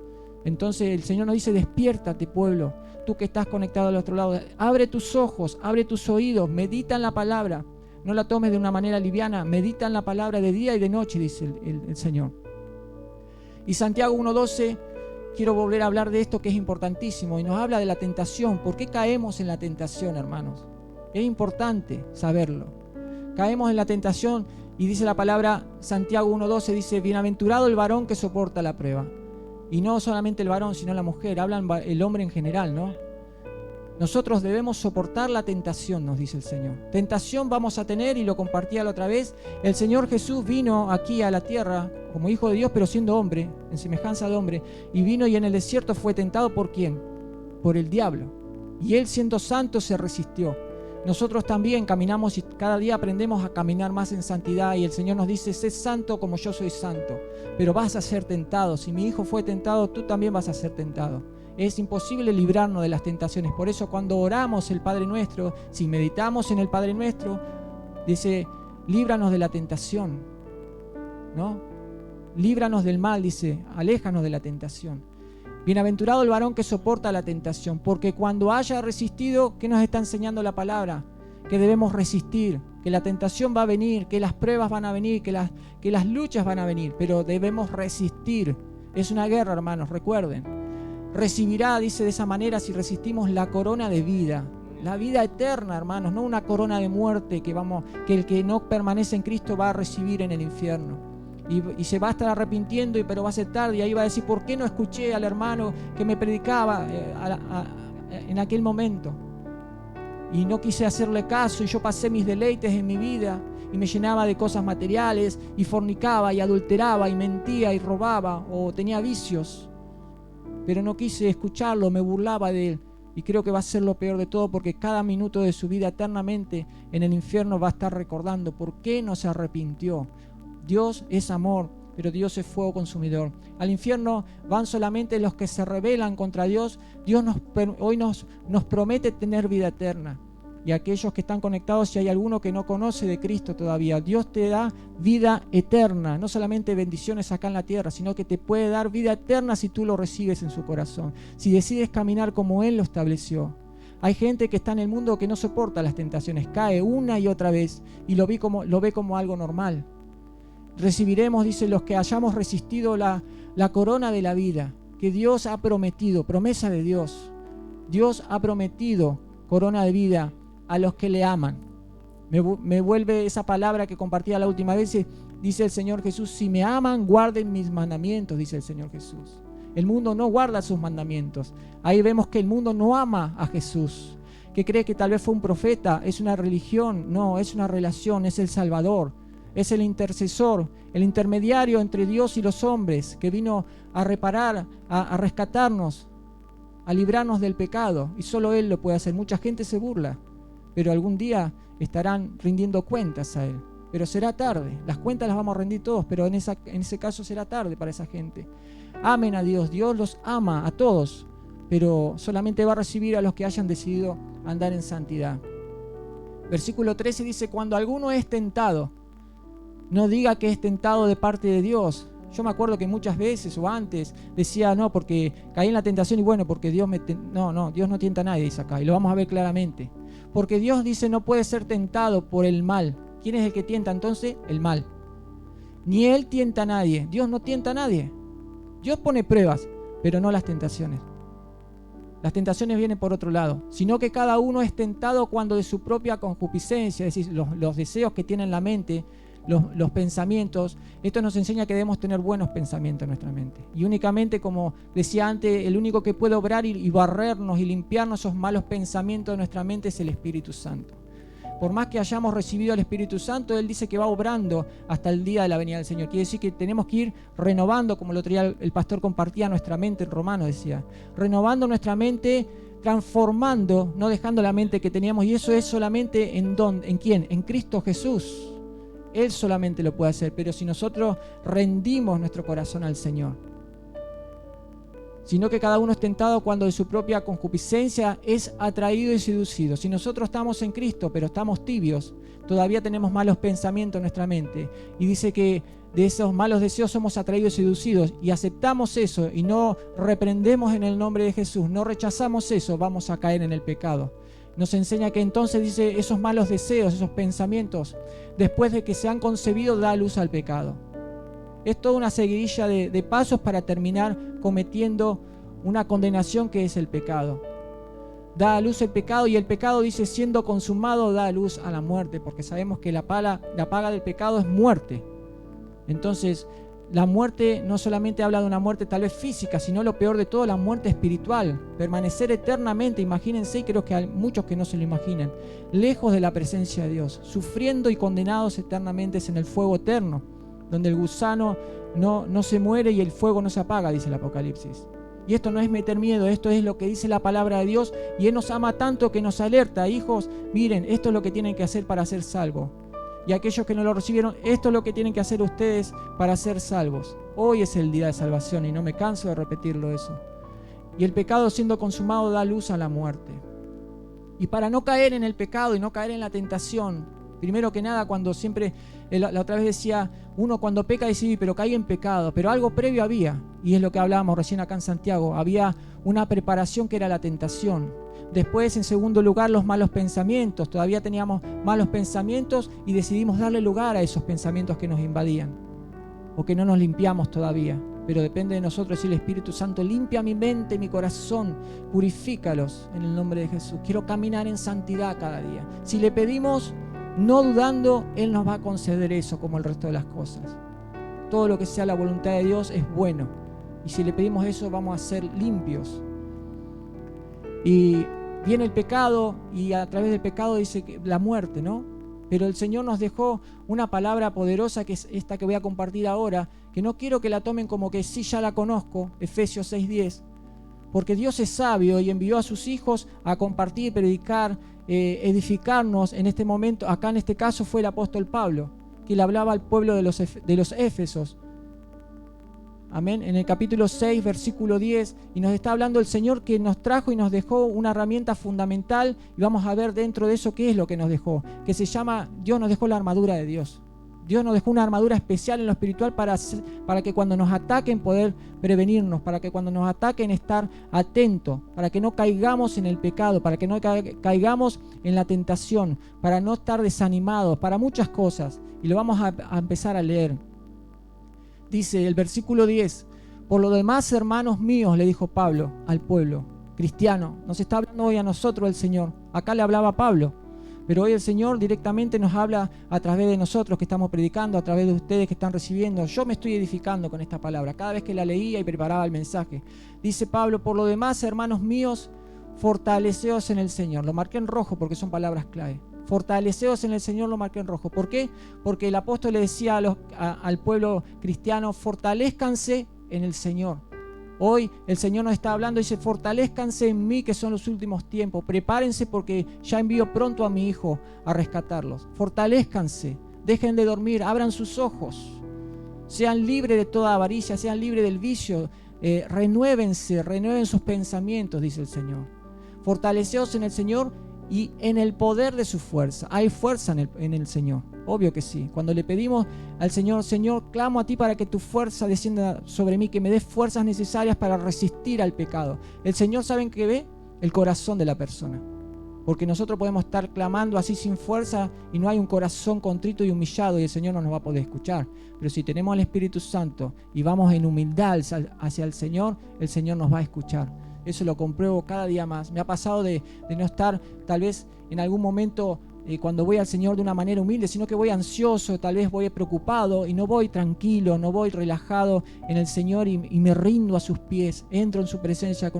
Entonces el Señor nos dice, despiértate, pueblo, tú que estás conectado al otro lado. Abre tus ojos, abre tus oídos, medita en la palabra. No la tomes de una manera liviana, medita en la palabra de día y de noche, dice el Señor. Y Santiago 1:12, quiero volver a hablar de esto que es importantísimo, y nos habla de la tentación. ¿Por qué caemos en la tentación, hermanos? Es importante saberlo. Caemos en la tentación. Y dice la palabra, Santiago 1:12, dice, bienaventurado el varón que soporta la prueba. Y no solamente el varón, sino la mujer, hablan el hombre en general, ¿no? Nosotros debemos soportar la tentación, nos dice el Señor. Tentación vamos a tener, y lo compartía la otra vez. El Señor Jesús vino aquí a la tierra como Hijo de Dios, pero siendo hombre, en semejanza de hombre. Y vino y en el desierto fue tentado ¿por quién? Por el diablo. Y Él, siendo santo, se resistió. Nosotros también caminamos y cada día aprendemos a caminar más en santidad. Y el Señor nos dice, sé santo como yo soy santo. Pero vas a ser tentado. Si mi hijo fue tentado, tú también vas a ser tentado. Es imposible librarnos de las tentaciones. Por eso cuando oramos el Padre Nuestro, si meditamos en el Padre Nuestro, dice, líbranos de la tentación, ¿no? Líbranos del mal, dice, aléjanos de la tentación. Bienaventurado el varón que soporta la tentación, porque cuando haya resistido, ¿qué nos está enseñando la palabra? Que debemos resistir, que la tentación va a venir, que las pruebas van a venir, que las luchas van a venir, pero debemos resistir. Es una guerra, hermanos, recuerden. Recibirá, dice de esa manera, si resistimos, la corona de vida. La vida eterna, hermanos, no una corona de muerte que el que no permanece en Cristo va a recibir en el infierno. Y se va a estar arrepintiendo, pero va a ser tarde. Y ahí va a decir, ¿por qué no escuché al hermano que me predicaba en aquel momento? Y no quise hacerle caso, y yo pasé mis deleites en mi vida, y me llenaba de cosas materiales, y fornicaba, y adulteraba, y mentía, y robaba, o tenía vicios. Pero no quise escucharlo, me burlaba de él. Y creo que va a ser lo peor de todo, porque cada minuto de su vida eternamente en el infierno va a estar recordando por qué no se arrepintió. Dios es amor, pero Dios es fuego consumidor. Al infierno van solamente los que se rebelan contra Dios. Dios hoy nos promete tener vida eterna. Y aquellos que están conectados, si hay alguno que no conoce de Cristo todavía, Dios te da vida eterna, no solamente bendiciones acá en la tierra, sino que te puede dar vida eterna si tú lo recibes en su corazón, si decides caminar como Él lo estableció. Hay gente que está en el mundo que no soporta las tentaciones, cae una y otra vez y lo ve como algo normal. Recibiremos, dice, los que hayamos resistido la corona de la vida, que Dios ha prometido, promesa de Dios. Dios ha prometido corona de vida a los que le aman. Me vuelve esa palabra que compartía la última vez. Dice el Señor Jesús, si me aman, guarden mis mandamientos, dice el Señor Jesús. El mundo no guarda sus mandamientos. Ahí vemos que el mundo no ama a Jesús, que cree que tal vez fue un profeta, es una religión. No, es una relación, es el Salvador, es el intercesor, el intermediario entre Dios y los hombres, que vino a reparar, a rescatarnos, a librarnos del pecado, y solo Él lo puede hacer. Mucha gente se burla, pero algún día estarán rindiendo cuentas a Él. Pero será tarde. Las cuentas las vamos a rendir todos, pero en ese caso será tarde para esa gente. Amen a Dios. Dios los ama a todos, pero solamente va a recibir a los que hayan decidido andar en santidad. Versículo 13 dice, cuando alguno es tentado, no diga que es tentado de parte de Dios. Yo me acuerdo que muchas veces o antes decía, no, porque caí en la tentación y bueno, porque Dios No, Dios no tienta a nadie, dice acá, y lo vamos a ver claramente. Porque Dios dice no puede ser tentado por el mal. ¿Quién es el que tienta entonces? El mal. Ni Él tienta a nadie. Dios no tienta a nadie. Dios pone pruebas, pero no las tentaciones. Las tentaciones vienen por otro lado, sino que cada uno es tentado cuando de su propia concupiscencia, es decir, los deseos que tiene en la mente, los pensamientos. Esto nos enseña que debemos tener buenos pensamientos en nuestra mente. Y únicamente, como decía antes, el único que puede obrar y barrernos y limpiarnos esos malos pensamientos de nuestra mente es el Espíritu Santo. Por más que hayamos recibido al Espíritu Santo, Él dice que va obrando hasta el día de la venida del Señor. Quiere decir que tenemos que ir renovando, como el otro día el pastor compartía, nuestra mente en Romanos, decía. Renovando nuestra mente, transformando, no dejando la mente que teníamos. Y eso es solamente ¿en quién? En Cristo Jesús. Él solamente lo puede hacer, pero si nosotros rendimos nuestro corazón al Señor. Sino que cada uno es tentado cuando de su propia concupiscencia es atraído y seducido. Si nosotros estamos en Cristo, pero estamos tibios, todavía tenemos malos pensamientos en nuestra mente. Y dice que de esos malos deseos somos atraídos y seducidos. Y aceptamos eso y no reprendemos en el nombre de Jesús, no rechazamos eso, vamos a caer en el pecado. Nos enseña que entonces, dice, esos malos deseos, esos pensamientos, después de que se han concebido, da luz al pecado. Es toda una seguidilla de pasos para terminar cometiendo una condenación que es el pecado. Da a luz el pecado, y el pecado, dice, siendo consumado, da a luz a la muerte, porque sabemos que la paga del pecado es muerte. Entonces, la muerte no solamente habla de una muerte tal vez física, sino lo peor de todo, la muerte espiritual. Permanecer eternamente, imagínense, y creo que hay muchos que no se lo imaginan, lejos de la presencia de Dios, sufriendo y condenados eternamente en el fuego eterno, donde el gusano no se muere y el fuego no se apaga, dice el Apocalipsis. Y esto no es meter miedo, esto es lo que dice la palabra de Dios, y Él nos ama tanto que nos alerta: hijos, miren, esto es lo que tienen que hacer para ser salvos. Y aquellos que no lo recibieron, esto es lo que tienen que hacer ustedes para ser salvos. Hoy es el día de salvación y no me canso de repetirlo eso. Y el pecado siendo consumado da luz a la muerte. Y para no caer en el pecado y no caer en la tentación, primero que nada, cuando siempre, la otra vez decía, uno cuando peca dice, sí, pero caí en pecado, pero algo previo había, y es lo que hablábamos recién acá en Santiago, había una preparación que era la tentación. Después, en segundo lugar, los malos pensamientos. Todavía teníamos malos pensamientos y decidimos darle lugar a esos pensamientos que nos invadían, o que no nos limpiamos todavía. Pero depende de nosotros si el Espíritu Santo limpia mi mente, mi corazón, purifícalos en el nombre de Jesús. Quiero caminar en santidad cada día. Si le pedimos, no dudando, Él nos va a conceder eso como el resto de las cosas. Todo lo que sea la voluntad de Dios es bueno. Y si le pedimos eso, vamos a ser limpios. Y viene el pecado, y a través del pecado dice que la muerte, ¿no? Pero el Señor nos dejó una palabra poderosa, que es esta que voy a compartir ahora, que no quiero que la tomen como que sí, ya la conozco, Efesios 6:10, porque Dios es sabio y envió a sus hijos a compartir, predicar, edificarnos en este momento. Acá en este caso fue el apóstol Pablo, que le hablaba al pueblo de los Éfesos. Amén. En el capítulo 6, versículo 10, y nos está hablando el Señor que nos trajo y nos dejó una herramienta fundamental, y vamos a ver dentro de eso qué es lo que nos dejó, que se llama, Dios nos dejó la armadura de Dios. Dios nos dejó una armadura especial en lo espiritual para que cuando nos ataquen poder prevenirnos, para que cuando nos ataquen estar atentos, para que no caigamos en el pecado, para que no caigamos en la tentación, para no estar desanimados, para muchas cosas. Y lo vamos a empezar a leer. Dice el versículo 10, por lo demás, hermanos míos, le dijo Pablo al pueblo cristiano. Nos está hablando hoy a nosotros el Señor. Acá le hablaba a Pablo, pero hoy el Señor directamente nos habla a través de nosotros que estamos predicando, a través de ustedes que están recibiendo. Yo me estoy edificando con esta palabra cada vez que la leía y preparaba el mensaje. Dice Pablo, por lo demás, hermanos míos, fortaleceos en el Señor. Lo marqué en rojo porque son palabras clave. Fortaleceos en el Señor, lo marqué en rojo. ¿Por qué? Porque el apóstol le decía al pueblo cristiano, fortalezcanse en el Señor. Hoy el Señor nos está hablando y dice, fortalezcanse en mí, que son los últimos tiempos. Prepárense porque ya envío pronto a mi Hijo a rescatarlos. Fortalezcanse, dejen de dormir, abran sus ojos. Sean libres de toda avaricia, sean libres del vicio. Renueven sus pensamientos, dice el Señor. Fortaleceos en el Señor y en el poder de su fuerza. Hay fuerza en el Señor, obvio que sí. Cuando le pedimos al Señor, Señor, clamo a ti para que tu fuerza descienda sobre mí, que me des fuerzas necesarias para resistir al pecado. El Señor, ¿saben qué ve? El corazón de la persona. Porque nosotros podemos estar clamando así sin fuerza y no hay un corazón contrito y humillado, y el Señor no nos va a poder escuchar. Pero si tenemos al Espíritu Santo y vamos en humildad hacia el Señor nos va a escuchar. Eso lo compruebo cada día más. Me ha pasado de no estar tal vez en algún momento cuando voy al Señor de una manera humilde, sino que voy ansioso, tal vez voy preocupado y no voy tranquilo, no voy relajado en el Señor y me rindo a sus pies. Entro en su presencia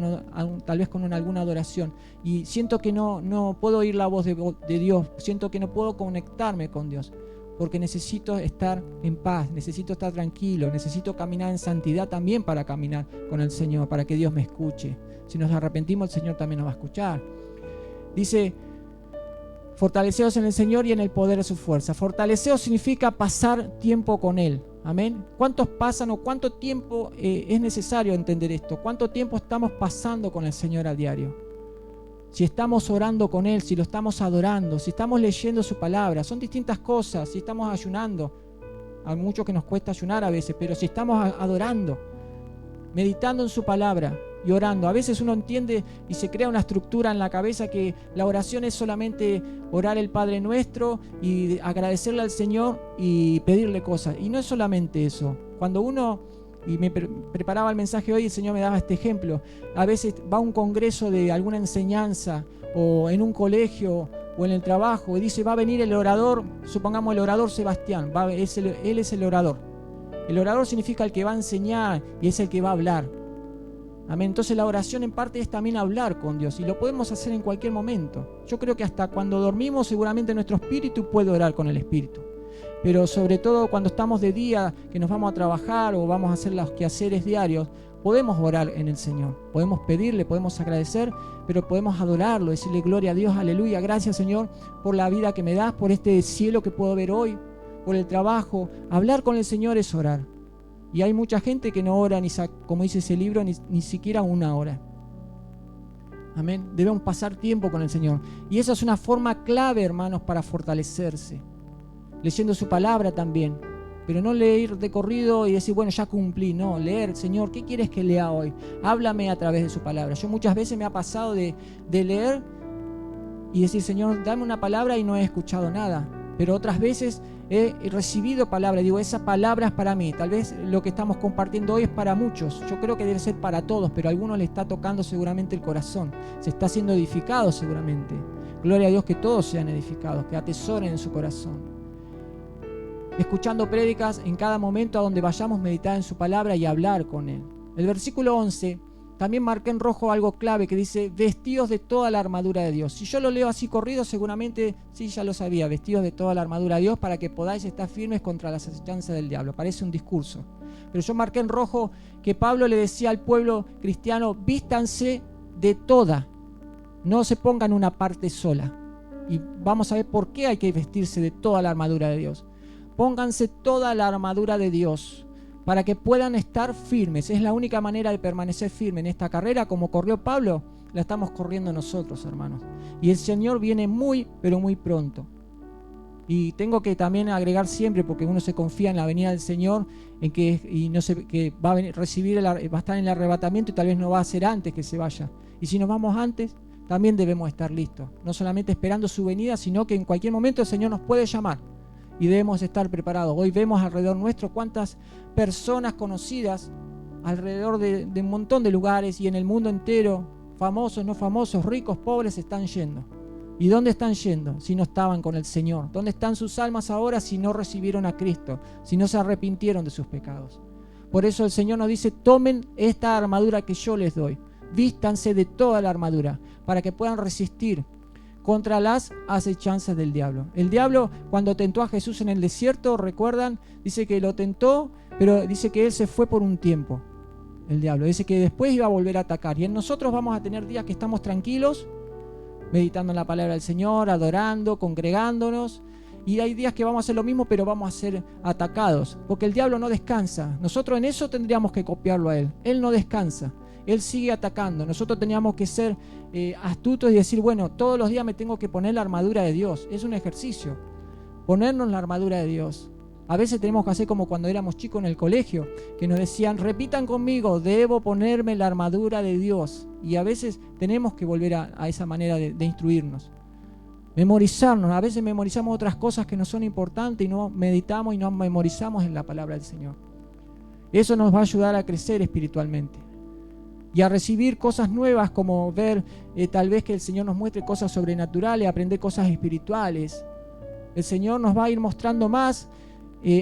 tal vez con alguna adoración y siento que no puedo oír la voz de Dios, siento que no puedo conectarme con Dios. Porque necesito estar en paz, necesito estar tranquilo, necesito caminar en santidad también para caminar con el Señor, para que Dios me escuche. Si nos arrepentimos, el Señor también nos va a escuchar. Dice, fortaleceos en el Señor y en el poder de su fuerza. Fortaleceos significa pasar tiempo con Él. Amén. ¿Cuántos pasan o cuánto tiempo es necesario entender esto? ¿Cuánto tiempo estamos pasando con el Señor a diario? Si estamos orando con Él, si lo estamos adorando, si estamos leyendo su palabra, son distintas cosas. Si estamos ayunando, a muchos que nos cuesta ayunar a veces, pero si estamos adorando, meditando en su palabra y orando, a veces uno entiende y se crea una estructura en la cabeza que la oración es solamente orar el Padre Nuestro y agradecerle al Señor y pedirle cosas. Y no es solamente eso. Cuando uno... Y me preparaba el mensaje hoy, el Señor me daba este ejemplo. A veces va a un congreso de alguna enseñanza o en un colegio o en el trabajo y dice, va a venir el orador, supongamos el orador Sebastián, él es el orador. El orador significa el que va a enseñar y es el que va a hablar. Amén. Entonces la oración en parte es también hablar con Dios y lo podemos hacer en cualquier momento. Yo creo que hasta cuando dormimos seguramente nuestro espíritu puede orar con el espíritu. Pero sobre todo cuando estamos de día, que nos vamos a trabajar o vamos a hacer los quehaceres diarios, podemos orar en el Señor. Podemos pedirle, podemos agradecer, pero podemos adorarlo, decirle gloria a Dios, aleluya. Gracias, Señor, por la vida que me das, por este cielo que puedo ver hoy, por el trabajo. Hablar con el Señor es orar. Y hay mucha gente que no ora, como dice ese libro, ni siquiera una hora. Amén. Debemos pasar tiempo con el Señor. Y esa es una forma clave, hermanos, para fortalecerse. Leyendo su palabra también. Pero no leer de corrido y decir, bueno, ya cumplí. No, leer, Señor, ¿qué quieres que lea hoy? Háblame a través de su palabra. Yo muchas veces me ha pasado de leer y decir, Señor, dame una palabra y no he escuchado nada. Pero otras veces he recibido palabra. Digo, esa palabra es para mí. Tal vez lo que estamos compartiendo hoy es para muchos. Yo creo que debe ser para todos, pero a algunos le está tocando seguramente el corazón. Se está siendo edificado seguramente. Gloria a Dios que todos sean edificados, que atesoren en su corazón. Escuchando prédicas en cada momento a donde vayamos, meditar en su palabra y hablar con Él. El versículo 11, también marqué en rojo algo clave que dice, vestidos de toda la armadura de Dios. Si yo lo leo así corrido, seguramente sí, ya lo sabía, vestidos de toda la armadura de Dios para que podáis estar firmes contra las acechanzas del diablo. Parece un discurso. Pero yo marqué en rojo que Pablo le decía al pueblo cristiano, vístanse de toda, no se pongan una parte sola. Y vamos a ver por qué hay que vestirse de toda la armadura de Dios. Pónganse toda la armadura de Dios para que puedan estar firmes. Es la única manera de permanecer firme en esta carrera. Como corrió Pablo, la estamos corriendo nosotros, hermanos. Y el Señor viene muy, pero muy pronto. Y tengo que también agregar siempre, porque uno se confía en la venida del Señor, en que, y no sé, que va a venir, va a estar en el arrebatamiento y tal vez no va a ser antes que se vaya. Y si nos vamos antes, también debemos estar listos. No solamente esperando su venida, sino que en cualquier momento el Señor nos puede llamar. Y debemos estar preparados. Hoy vemos alrededor nuestro cuántas personas conocidas alrededor de un montón de lugares y en el mundo entero, famosos, no famosos, ricos, pobres, están yendo. ¿Y dónde están yendo si no estaban con el Señor? ¿Dónde están sus almas ahora si no recibieron a Cristo? Si no se arrepintieron de sus pecados. Por eso el Señor nos dice, tomen esta armadura que yo les doy. Vístanse de toda la armadura para que puedan resistir contra las acechanzas del diablo. El diablo, cuando tentó a Jesús en el desierto, recuerdan, dice que lo tentó, pero dice que él se fue por un tiempo. El diablo dice que después iba a volver a atacar. Y en nosotros vamos a tener días que estamos tranquilos, meditando en la palabra del Señor, adorando, congregándonos. Y hay días que vamos a hacer lo mismo, pero vamos a ser atacados, porque el diablo no descansa. Nosotros en eso tendríamos que copiarlo a él. Él no descansa. Él sigue atacando. Nosotros teníamos que ser astutos y decir, bueno, todos los días me tengo que poner la armadura de Dios. Es un ejercicio. Ponernos la armadura de Dios. A veces tenemos que hacer como cuando éramos chicos en el colegio, que nos decían, repitan conmigo, debo ponerme la armadura de Dios. Y a veces tenemos que volver a esa manera de instruirnos. Memorizarnos. A veces memorizamos otras cosas que no son importantes y no meditamos y no memorizamos en la palabra del Señor. Eso nos va a ayudar a crecer espiritualmente. Y a recibir cosas nuevas, como ver tal vez que el Señor nos muestre cosas sobrenaturales, aprender cosas espirituales. El Señor nos va a ir mostrando más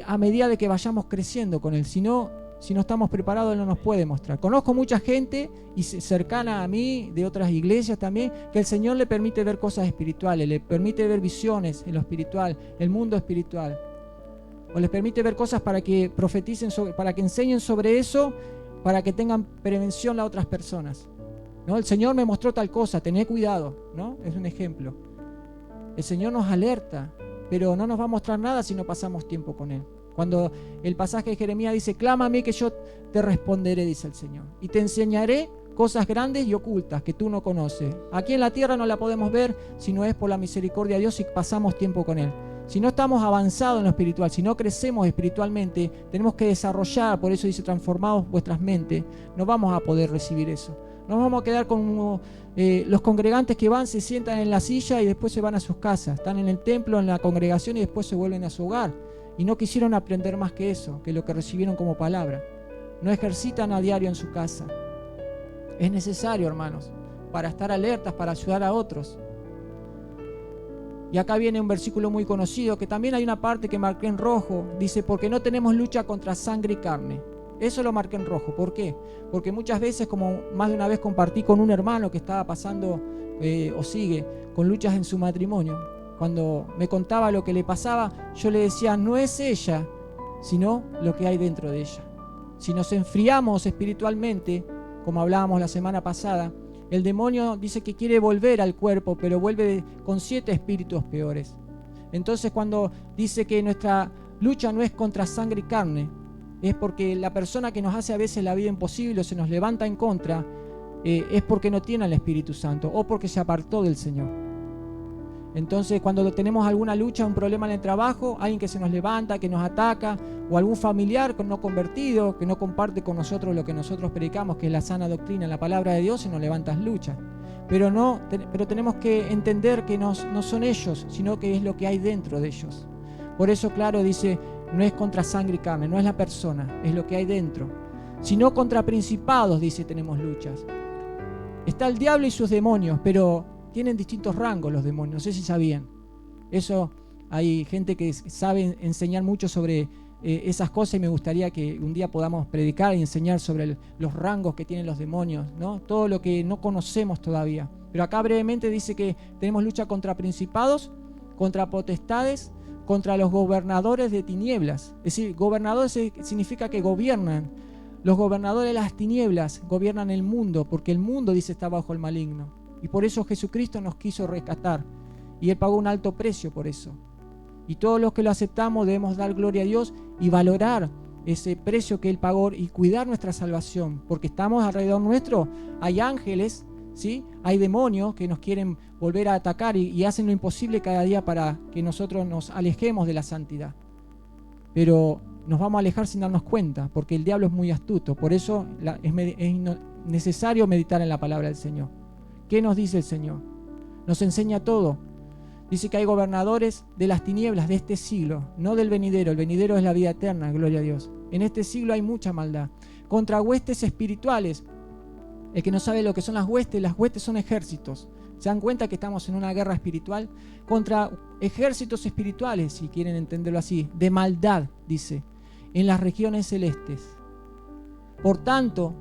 a medida de que vayamos creciendo con Él. Si no estamos preparados, Él no nos puede mostrar. Conozco mucha gente y cercana a mí, de otras iglesias también, que el Señor le permite ver cosas espirituales, le permite ver visiones en lo espiritual, el mundo espiritual. O les permite ver cosas para que profeticen, para que enseñen sobre eso, para que tengan prevención a otras personas, ¿no? El Señor me mostró tal cosa, tened cuidado, ¿no? Es un ejemplo. El Señor nos alerta, pero no nos va a mostrar nada si no pasamos tiempo con Él. Cuando el pasaje de Jeremías dice, clama a mí que yo te responderé, dice el Señor, y te enseñaré cosas grandes y ocultas que tú no conoces. Aquí en la tierra no la podemos ver si no es por la misericordia de Dios y pasamos tiempo con Él. Si no estamos avanzados en lo espiritual, si no crecemos espiritualmente, tenemos que desarrollar, por eso dice, transformados vuestras mentes, no vamos a poder recibir eso. Nos vamos a quedar como los congregantes que van, se sientan en la silla y después se van a sus casas. Están en el templo, en la congregación y después se vuelven a su hogar. Y no quisieron aprender más que eso, que lo que recibieron como palabra. No ejercitan a diario en su casa. Es necesario, hermanos, para estar alertas, para ayudar a otros. Y acá viene un versículo muy conocido, que también hay una parte que marqué en rojo. Dice, porque no tenemos lucha contra sangre y carne. Eso lo marqué en rojo. ¿Por qué? Porque muchas veces, como más de una vez compartí con un hermano que estaba pasando o sigue con luchas en su matrimonio, cuando me contaba lo que le pasaba, yo le decía, no es ella, sino lo que hay dentro de ella. Si nos enfriamos espiritualmente, como hablábamos la semana pasada, el demonio dice que quiere volver al cuerpo, pero vuelve con 7 espíritus peores. Entonces, cuando dice que nuestra lucha no es contra sangre y carne, es porque la persona que nos hace a veces la vida imposible o se nos levanta en contra, es porque no tiene al Espíritu Santo o porque se apartó del Señor. Entonces, cuando tenemos alguna lucha, un problema en el trabajo, alguien que se nos levanta, que nos ataca, o algún familiar no convertido, que no comparte con nosotros lo que nosotros predicamos, que es la sana doctrina, la palabra de Dios, se nos levantan luchas. Pero tenemos que entender que no son ellos, sino que es lo que hay dentro de ellos. Por eso, claro, dice, no es contra sangre y carne, no es la persona, es lo que hay dentro. Sino contra principados, dice, tenemos luchas. Está el diablo y sus demonios, pero tienen distintos rangos los demonios, no sé si sabían. Eso, hay gente que sabe enseñar mucho sobre esas cosas y me gustaría que un día podamos predicar y enseñar sobre los rangos que tienen los demonios, ¿no? Todo lo que no conocemos todavía. Pero acá brevemente dice que tenemos lucha contra principados, contra potestades, contra los gobernadores de tinieblas. Es decir, gobernadores significa que gobiernan. Los gobernadores de las tinieblas gobiernan el mundo, porque el mundo, dice, está bajo el maligno. Y por eso Jesucristo nos quiso rescatar. Y Él pagó un alto precio por eso. Y todos los que lo aceptamos debemos dar gloria a Dios y valorar ese precio que Él pagó y cuidar nuestra salvación. Porque estamos alrededor nuestro, hay ángeles, ¿sí? Hay demonios que nos quieren volver a atacar y hacen lo imposible cada día para que nosotros nos alejemos de la santidad. Pero nos vamos a alejar sin darnos cuenta, porque el diablo es muy astuto. Por eso es necesario meditar en la palabra del Señor. ¿Qué nos dice el Señor? Nos enseña todo. Dice que hay gobernadores de las tinieblas de este siglo, no del venidero. El venidero es la vida eterna, gloria a Dios. En este siglo hay mucha maldad. Contra huestes espirituales. El que no sabe lo que son las huestes son ejércitos. ¿Se dan cuenta que estamos en una guerra espiritual? Contra ejércitos espirituales, si quieren entenderlo así, de maldad, dice, en las regiones celestes. Por tanto,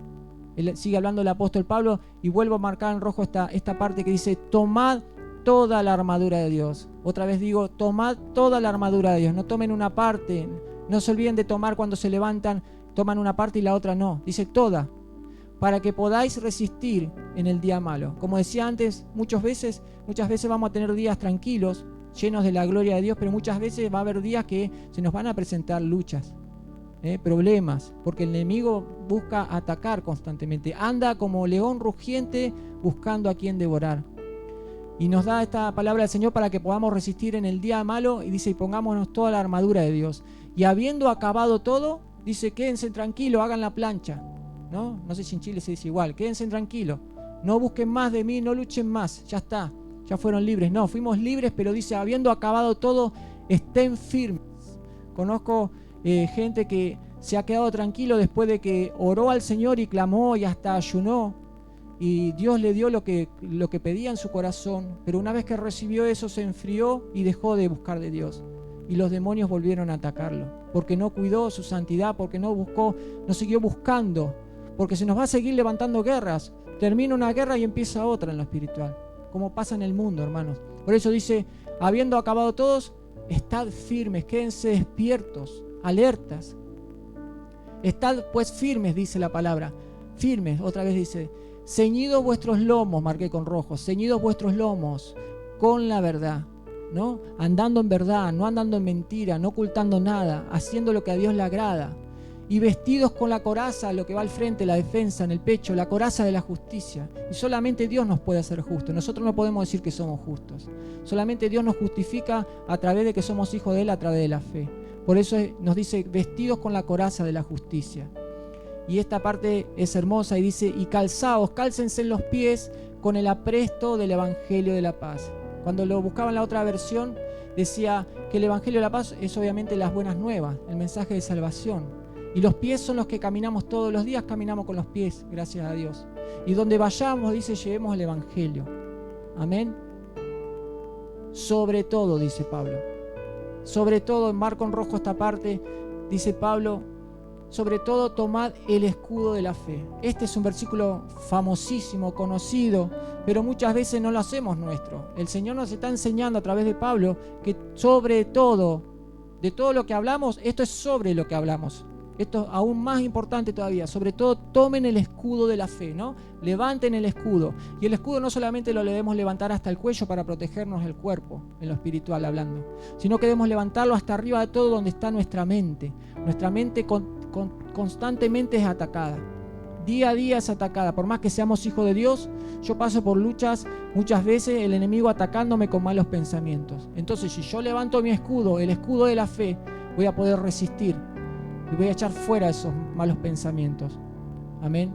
sigue hablando el apóstol Pablo, y vuelvo a marcar en rojo esta parte que dice, tomad toda la armadura de Dios. Otra vez digo, tomad toda la armadura de Dios. No tomen una parte, no se olviden de tomar cuando se levantan, toman una parte y la otra no. Dice toda, para que podáis resistir en el día malo. Como decía antes, muchas veces vamos a tener días tranquilos, llenos de la gloria de Dios, pero muchas veces va a haber días que se nos van a presentar luchas. Problemas, porque el enemigo busca atacar constantemente, anda como león rugiente buscando a quien devorar. Y nos da esta palabra del Señor para que podamos resistir en el día malo, y dice, y pongámonos toda la armadura de Dios. Y habiendo acabado todo, dice, quédense tranquilos, hagan la plancha. No sé si en Chile se dice igual, quédense tranquilos, no busquen más de mí, no luchen más, ya está, ya fueron libres. No, fuimos libres, pero dice, habiendo acabado todo, estén firmes. Conozco gente que se ha quedado tranquilo después de que oró al Señor y clamó y hasta ayunó, y Dios le dio lo que pedía en su corazón, pero una vez que recibió eso se enfrió y dejó de buscar de Dios, y los demonios volvieron a atacarlo, porque no cuidó su santidad, porque no siguió buscando, porque se nos va a seguir levantando guerras. Termina una guerra y empieza otra en lo espiritual, como pasa en el mundo, hermanos. Por eso dice, habiendo acabado todos, estad firmes, quédense despiertos, alertas. Estad pues firmes, dice la palabra. Firmes, otra vez dice, ceñidos vuestros lomos, marqué con rojo, ceñidos vuestros lomos con la verdad, ¿no? Andando en verdad, no andando en mentira, no ocultando nada, haciendo lo que a Dios le agrada. Y vestidos con la coraza, lo que va al frente, la defensa en el pecho, la coraza de la justicia. Y solamente Dios nos puede hacer justos. Nosotros no podemos decir que somos justos. Solamente Dios nos justifica a través de que somos hijos de Él, a través de la fe. Por eso nos dice, vestidos con la coraza de la justicia. Y esta parte es hermosa y dice, y calzaos, cálcense en los pies con el apresto del Evangelio de la paz. Cuando lo buscaba en la otra versión, decía que el Evangelio de la paz es obviamente las buenas nuevas, el mensaje de salvación. Y los pies son los que caminamos todos los días, caminamos con los pies, gracias a Dios. Y donde vayamos, dice, llevemos el Evangelio. Amén. sobre todo, dice Pablo. Sobre todo, enmarco en rojo esta parte, dice Pablo, sobre todo tomad el escudo de la fe. Este es un versículo famosísimo, conocido, pero muchas veces no lo hacemos nuestro. El Señor nos está enseñando a través de Pablo que sobre todo, de todo lo que hablamos, esto es sobre lo que hablamos. Esto es aún más importante todavía. Sobre todo, tomen el escudo de la fe, ¿no? Levanten el escudo. Y el escudo no solamente lo debemos levantar hasta el cuello para protegernos el cuerpo, en lo espiritual hablando, sino que debemos levantarlo hasta arriba de todo donde está nuestra mente. Nuestra mente constantemente es atacada. Día a día es atacada. Por más que seamos hijos de Dios, yo paso por luchas muchas veces, el enemigo atacándome con malos pensamientos. Entonces, si yo levanto mi escudo, el escudo de la fe, voy a poder resistir y voy a echar fuera esos malos pensamientos. Amén.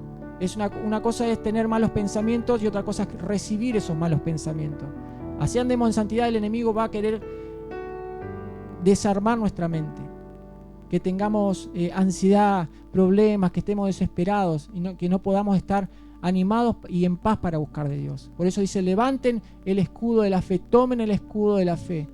Una cosa es tener malos pensamientos y otra cosa es recibir esos malos pensamientos. Así andemos en santidad, el enemigo va a querer desarmar nuestra mente, que tengamos ansiedad, problemas, que estemos desesperados y que no podamos estar animados y en paz para buscar de Dios. Por eso dice, levanten el escudo de la fe, tomen el escudo de la fe,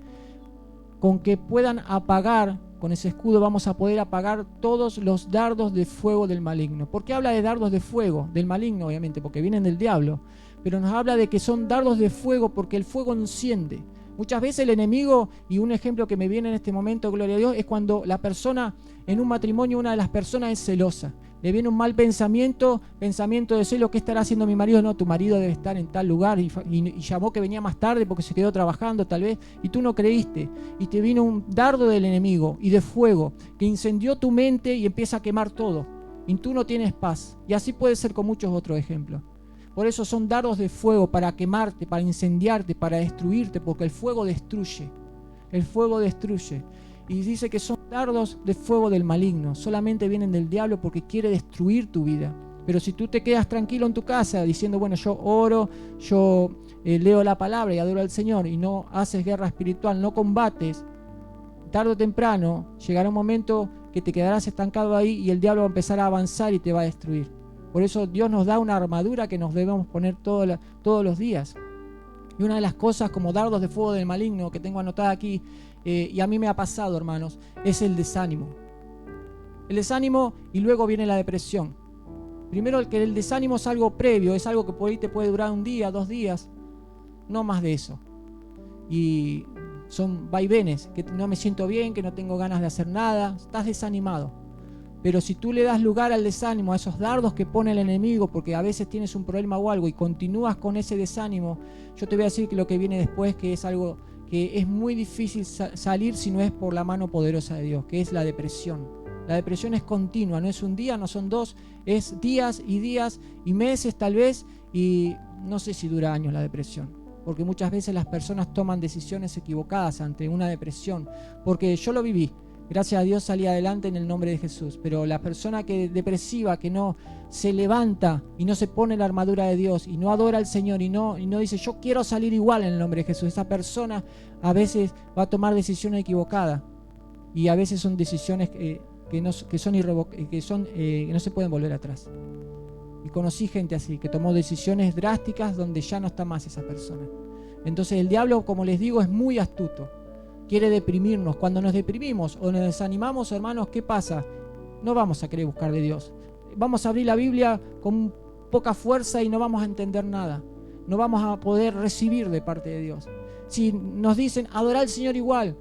con que puedan apagar. Con ese escudo vamos a poder apagar todos los dardos de fuego del maligno. ¿Por qué habla de dardos de fuego? Del maligno, obviamente, porque vienen del diablo. Pero nos habla de que son dardos de fuego porque el fuego enciende. Muchas veces el enemigo, y un ejemplo que me viene en este momento, gloria a Dios, es cuando la persona, en un matrimonio, una de las personas es celosa. Le viene un mal pensamiento de celo, ¿qué estará haciendo mi marido? No, tu marido debe estar en tal lugar y llamó que venía más tarde porque se quedó trabajando tal vez y tú no creíste. Y te vino un dardo del enemigo y de fuego que incendió tu mente y empieza a quemar todo. Y tú no tienes paz. Y así puede ser con muchos otros ejemplos. Por eso son dardos de fuego para quemarte, para incendiarte, para destruirte, porque el fuego destruye. El fuego destruye. Y dice que son dardos de fuego del maligno. Solamente vienen del diablo porque quiere destruir tu vida. Pero si tú te quedas tranquilo en tu casa diciendo, bueno, yo oro, yo leo la palabra y adoro al Señor y no haces guerra espiritual, no combates, tarde o temprano llegará un momento que te quedarás estancado ahí y el diablo va a empezar a avanzar y te va a destruir. Por eso Dios nos da una armadura que nos debemos poner todos los días. Y una de las cosas como dardos de fuego del maligno que tengo anotada aquí, y a mí me ha pasado, hermanos, es el desánimo. El desánimo y luego viene la depresión. Primero, el desánimo es algo previo, es algo que por ahí te puede durar un día, 2 días, no más de eso. Y son vaivenes, que no me siento bien, que no tengo ganas de hacer nada, estás desanimado. Pero si tú le das lugar al desánimo, a esos dardos que pone el enemigo, porque a veces tienes un problema o algo y continúas con ese desánimo, yo te voy a decir que lo que viene después, que es algo que es muy difícil salir si no es por la mano poderosa de Dios, que es la depresión. La depresión es continua, no es un día, no son 2, es días y meses tal vez, y no sé si dura años la depresión, porque muchas veces las personas toman decisiones equivocadas ante una depresión, porque yo lo viví. Gracias a Dios salí adelante en el nombre de Jesús. Pero la persona que depresiva, que no se levanta y no se pone la armadura de Dios y no adora al Señor y no dice yo quiero salir igual en el nombre de Jesús, esa persona a veces va a tomar decisiones equivocadas y a veces son decisiones que no se pueden volver atrás. Y conocí gente así, que tomó decisiones drásticas donde ya no está más esa persona. Entonces el diablo, como les digo, es muy astuto. Quiere deprimirnos. Cuando nos deprimimos o nos desanimamos, hermanos, ¿qué pasa? No vamos a querer buscar de Dios. Vamos a abrir la Biblia con poca fuerza y no vamos a entender nada. No vamos a poder recibir de parte de Dios. Si nos dicen, adorar al Señor igual,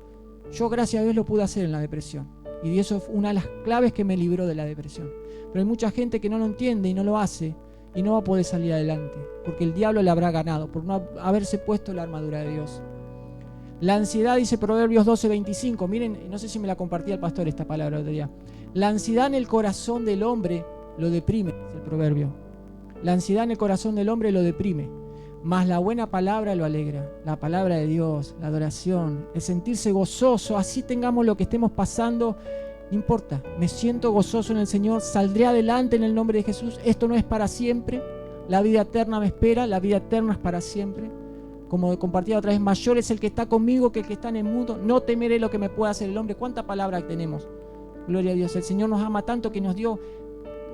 yo gracias a Dios lo pude hacer en la depresión. Y eso fue una de las claves que me libró de la depresión. Pero hay mucha gente que no lo entiende y no lo hace y no va a poder salir adelante. Porque el diablo le habrá ganado por no haberse puesto la armadura de Dios. La ansiedad, dice Proverbios 12:25. Miren, no sé si me la compartía el pastor esta palabra otro día. La ansiedad en el corazón del hombre lo deprime, dice el proverbio. La ansiedad en el corazón del hombre lo deprime, mas la buena palabra lo alegra. La palabra de Dios, la adoración, el sentirse gozoso, así tengamos lo que estemos pasando, no importa. Me siento gozoso en el Señor, saldré adelante en el nombre de Jesús. Esto no es para siempre. La vida eterna me espera, la vida eterna es para siempre. Como compartía otra vez, mayor es el que está conmigo que el que está en el mundo. No temeré lo que me pueda hacer el hombre. ¿Cuánta palabra tenemos? Gloria a Dios. El Señor nos ama tanto que nos dio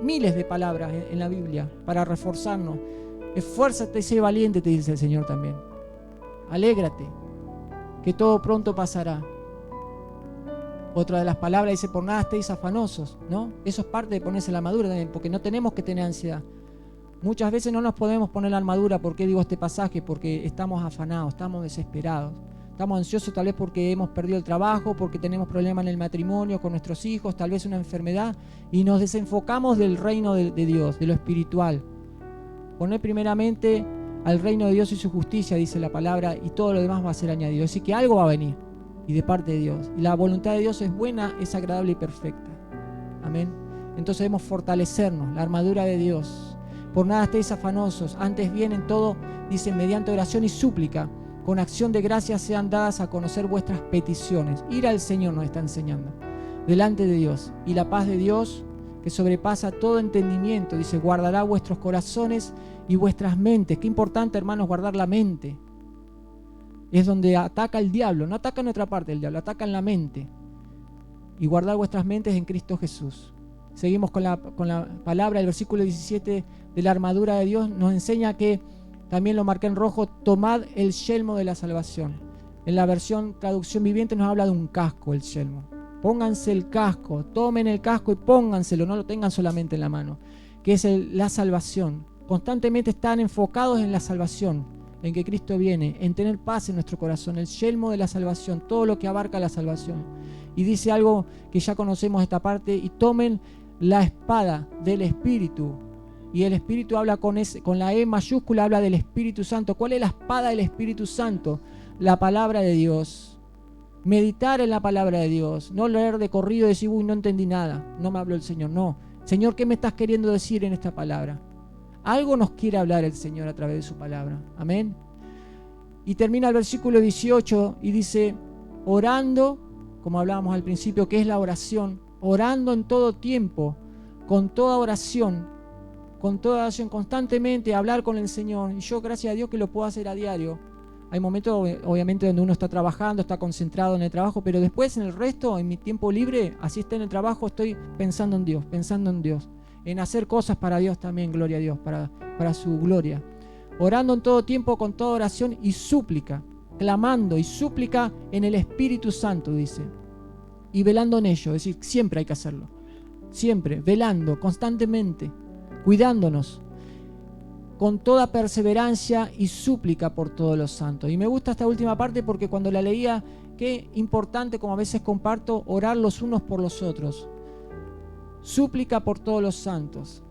miles de palabras en la Biblia para reforzarnos. Esfuérzate y sé valiente, te dice el Señor también. Alégrate. que todo pronto pasará. Otra de las palabras dice, por nada estéis afanosos, ¿no? Eso es parte de ponerse la armadura también, porque no tenemos que tener ansiedad. Muchas veces no nos podemos poner la armadura. ¿Por qué digo este pasaje? Porque estamos afanados, estamos desesperados. Estamos ansiosos tal vez porque hemos perdido el trabajo, porque tenemos problemas en el matrimonio con nuestros hijos, tal vez una enfermedad, y nos desenfocamos del reino de Dios, de lo espiritual. Poner primeramente al reino de Dios y su justicia, dice la palabra, y todo lo demás va a ser añadido. Así que algo va a venir, y de parte de Dios. Y la voluntad de Dios es buena, es agradable y perfecta. Amén. Entonces debemos fortalecernos, la armadura de Dios. Por nada estéis afanosos, antes bien en todo, dice, mediante oración y súplica, con acción de gracias sean dadas a conocer vuestras peticiones. Ir al Señor nos está enseñando, delante de Dios. Y la paz de Dios, que sobrepasa todo entendimiento, dice, guardará vuestros corazones y vuestras mentes. Qué importante, hermanos, guardar la mente. Es donde ataca el diablo, no ataca en otra parte del diablo, ataca en la mente. Y guardar vuestras mentes en Cristo Jesús. Seguimos con la palabra, el versículo 17 de la armadura de Dios nos enseña que, también lo marqué en rojo, tomad el yelmo de la salvación. En la versión traducción viviente nos habla de un casco, el yelmo. Pónganse el casco, tomen el casco y pónganselo, no lo tengan solamente en la mano, que es la salvación. Constantemente están enfocados en la salvación, en que Cristo viene, en tener paz en nuestro corazón, el yelmo de la salvación, todo lo que abarca la salvación. Y dice algo que ya conocemos esta parte, y tomen la espada del Espíritu. Y el Espíritu habla con la E mayúscula, habla del Espíritu Santo. ¿Cuál es la espada del Espíritu Santo? La palabra de Dios. Meditar en la palabra de Dios. No leer de corrido y decir, uy, no entendí nada, no me habló el Señor. No. Señor, ¿qué me estás queriendo decir en esta palabra? Algo nos quiere hablar el Señor a través de su palabra. Amén. Y termina el versículo 18 y dice, orando, como hablábamos al principio, que es la oración, orando en todo tiempo, con toda oración, constantemente hablar con el Señor. Y yo, gracias a Dios, que lo puedo hacer a diario. Hay momentos, obviamente, donde uno está trabajando, está concentrado en el trabajo, pero después, en el resto, en mi tiempo libre, así está en el trabajo, estoy pensando en Dios, en hacer cosas para Dios también, gloria a Dios, para su gloria. Orando en todo tiempo, con toda oración y súplica, clamando y súplica en el Espíritu Santo, dice. Y velando en ello, es decir, siempre hay que hacerlo. Siempre, velando, constantemente, cuidándonos, con toda perseverancia y súplica por todos los santos. Y me gusta esta última parte porque cuando la leía, qué importante, como a veces comparto, orar los unos por los otros. Súplica por todos los santos.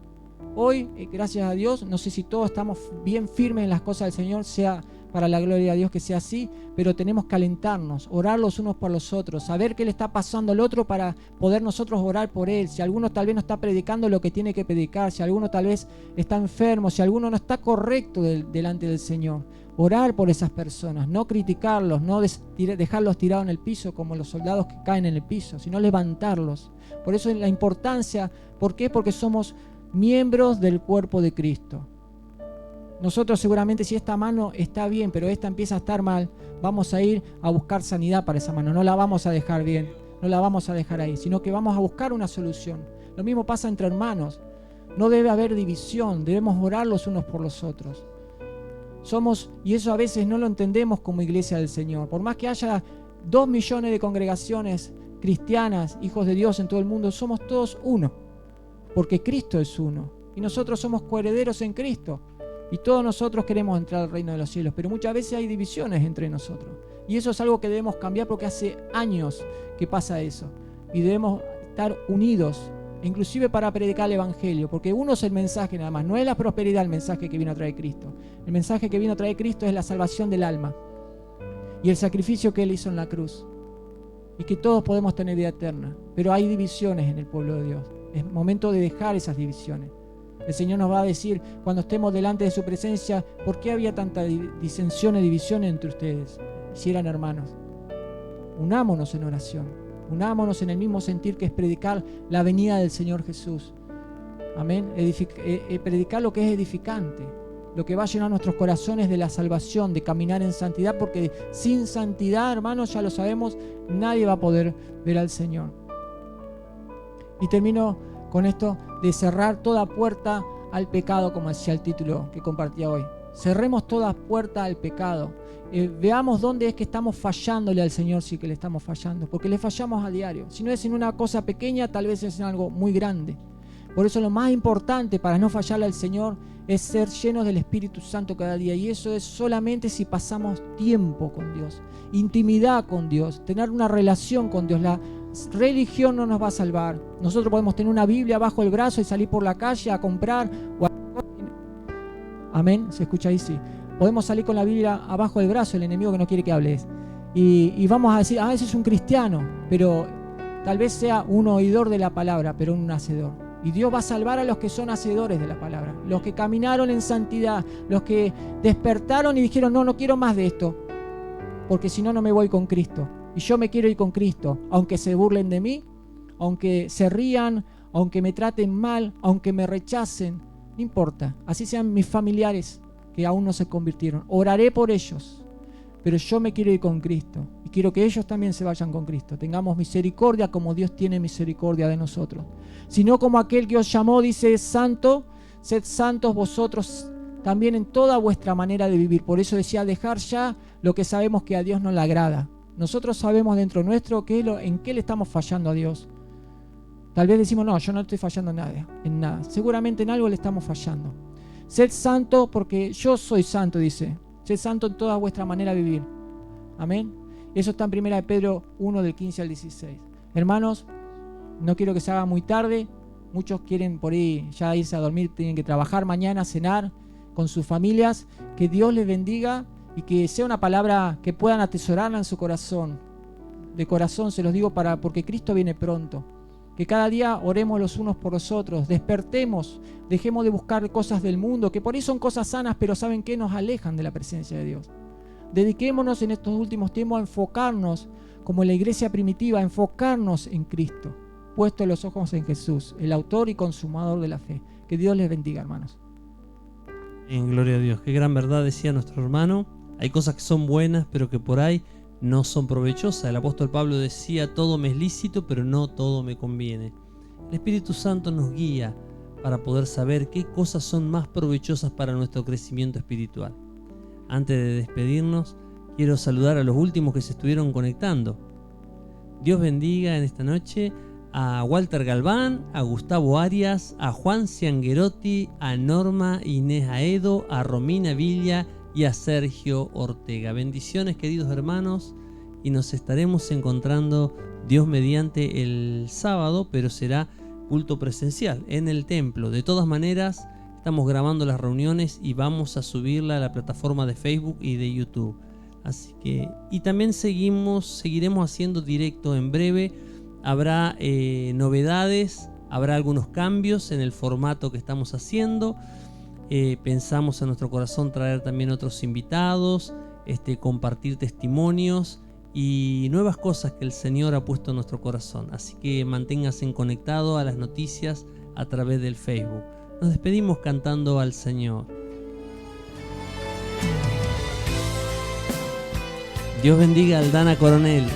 Hoy, gracias a Dios, no sé si todos estamos bien firmes en las cosas del Señor, sea para la gloria de Dios que sea así, pero tenemos que alentarnos, orar los unos por los otros, saber qué le está pasando al otro para poder nosotros orar por él. Si alguno tal vez no está predicando lo que tiene que predicar, si alguno tal vez está enfermo, si alguno no está correcto delante del Señor, orar por esas personas, no criticarlos, no dejarlos tirados en el piso como los soldados que caen en el piso, sino levantarlos. Por eso la importancia, ¿por qué? Porque somos miembros del cuerpo de Cristo. Nosotros seguramente, si esta mano está bien, pero esta empieza a estar mal, vamos a ir a buscar sanidad para esa mano. No la vamos a dejar bien, no la vamos a dejar ahí, sino que vamos a buscar una solución. Lo mismo pasa entre hermanos. No debe haber división, debemos orar los unos por los otros. Y eso a veces no lo entendemos como iglesia del Señor. Por más que haya 2 millones de congregaciones cristianas, hijos de Dios en todo el mundo, somos todos uno, porque Cristo es uno. Y nosotros somos coherederos en Cristo. Y todos nosotros queremos entrar al reino de los cielos, pero muchas veces hay divisiones entre nosotros. Y eso es algo que debemos cambiar porque hace años que pasa eso. Y debemos estar unidos, inclusive para predicar el Evangelio, porque uno es el mensaje nada más, no es la prosperidad el mensaje que vino a traer Cristo. El mensaje que vino a traer Cristo es la salvación del alma y el sacrificio que Él hizo en la cruz. Y que todos podemos tener vida eterna, pero hay divisiones en el pueblo de Dios. Es momento de dejar esas divisiones. El Señor nos va a decir, cuando estemos delante de su presencia, ¿por qué había tanta disensión y división entre ustedes? Si eran hermanos. Unámonos en oración. Unámonos en el mismo sentir que es predicar la venida del Señor Jesús. Amén. Predicar lo que es edificante. Lo que va a llenar nuestros corazones de la salvación, de caminar en santidad, porque sin santidad, hermanos, ya lo sabemos, nadie va a poder ver al Señor. Y termino con esto de cerrar toda puerta al pecado, como decía el título que compartía hoy. Cerremos todas puertas al pecado. Veamos dónde es que estamos fallándole al Señor, sí que le estamos fallando, porque le fallamos a diario. Si no es en una cosa pequeña, tal vez es en algo muy grande. Por eso lo más importante para no fallarle al Señor es ser llenos del Espíritu Santo cada día. Y eso es solamente si pasamos tiempo con Dios, intimidad con Dios, tener una relación con Dios. La religión no nos va a salvar. Nosotros podemos tener una Biblia bajo el brazo y salir por la calle a comprar. Amén, ¿se escucha ahí? Sí. Podemos salir con la Biblia abajo del brazo, el enemigo que no quiere que hables. Y vamos a decir, ese es un cristiano, pero tal vez sea un oidor de la palabra, pero un hacedor. Y Dios va a salvar a los que son hacedores de la palabra, los que caminaron en santidad, los que despertaron y dijeron, no quiero más de esto, porque si no, no me voy con Cristo. Y yo me quiero ir con Cristo, aunque se burlen de mí, aunque se rían, aunque me traten mal, aunque me rechacen, no importa, así sean mis familiares que aún no se convirtieron. Oraré por ellos, pero yo me quiero ir con Cristo y quiero que ellos también se vayan con Cristo. Tengamos misericordia como Dios tiene misericordia de nosotros. Sino como aquel que os llamó, dice, es santo, sed santos vosotros también en toda vuestra manera de vivir. Por eso decía, dejar ya lo que sabemos que a Dios no le agrada. Nosotros sabemos dentro nuestro en qué le estamos fallando a Dios. Tal vez decimos, no, yo no estoy fallando en nada. Seguramente en algo le estamos fallando. Sed santo porque yo soy santo, dice. Sed santo en toda vuestra manera de vivir. Amén. Eso está en 1 Pedro 1, del 15 al 16. Hermanos, no quiero que se haga muy tarde. Muchos quieren por ahí ya irse a dormir, tienen que trabajar mañana, cenar con sus familias. Que Dios les bendiga y que sea una palabra que puedan atesorarla en su corazón. De corazón se los digo porque Cristo viene pronto. Que cada día oremos los unos por los otros, despertemos, dejemos de buscar cosas del mundo, que por ahí son cosas sanas, pero ¿saben qué? Nos alejan de la presencia de Dios. Dediquémonos en estos últimos tiempos a enfocarnos, como la iglesia primitiva, a enfocarnos en Cristo, puestos los ojos en Jesús, el autor y consumador de la fe. Que Dios les bendiga, hermanos. En gloria a Dios. Qué gran verdad decía nuestro hermano. Hay cosas que son buenas, pero que por ahí no son provechosas. El apóstol Pablo decía, todo me es lícito, pero no todo me conviene. El Espíritu Santo nos guía para poder saber qué cosas son más provechosas para nuestro crecimiento espiritual. Antes de despedirnos, quiero saludar a los últimos que se estuvieron conectando. Dios bendiga en esta noche a Walter Galván, a Gustavo Arias, a Juan Cianguerotti, a Norma Inés Aedo, a Romina Villa y a Sergio Ortega. Bendiciones, queridos hermanos, y nos estaremos encontrando Dios mediante el sábado, pero será culto presencial en el templo. De todas maneras, estamos grabando las reuniones y vamos a subirla a la plataforma de Facebook y de YouTube. Así que, y también seguiremos haciendo directo en breve. Habrá novedades, habrá algunos cambios en el formato que estamos haciendo. Pensamos en nuestro corazón traer también otros invitados, compartir testimonios y nuevas cosas que el Señor ha puesto en nuestro corazón. Así que manténganse conectados a las noticias a través del Facebook. Nos despedimos cantando al Señor. Dios bendiga a Aldana Coronel.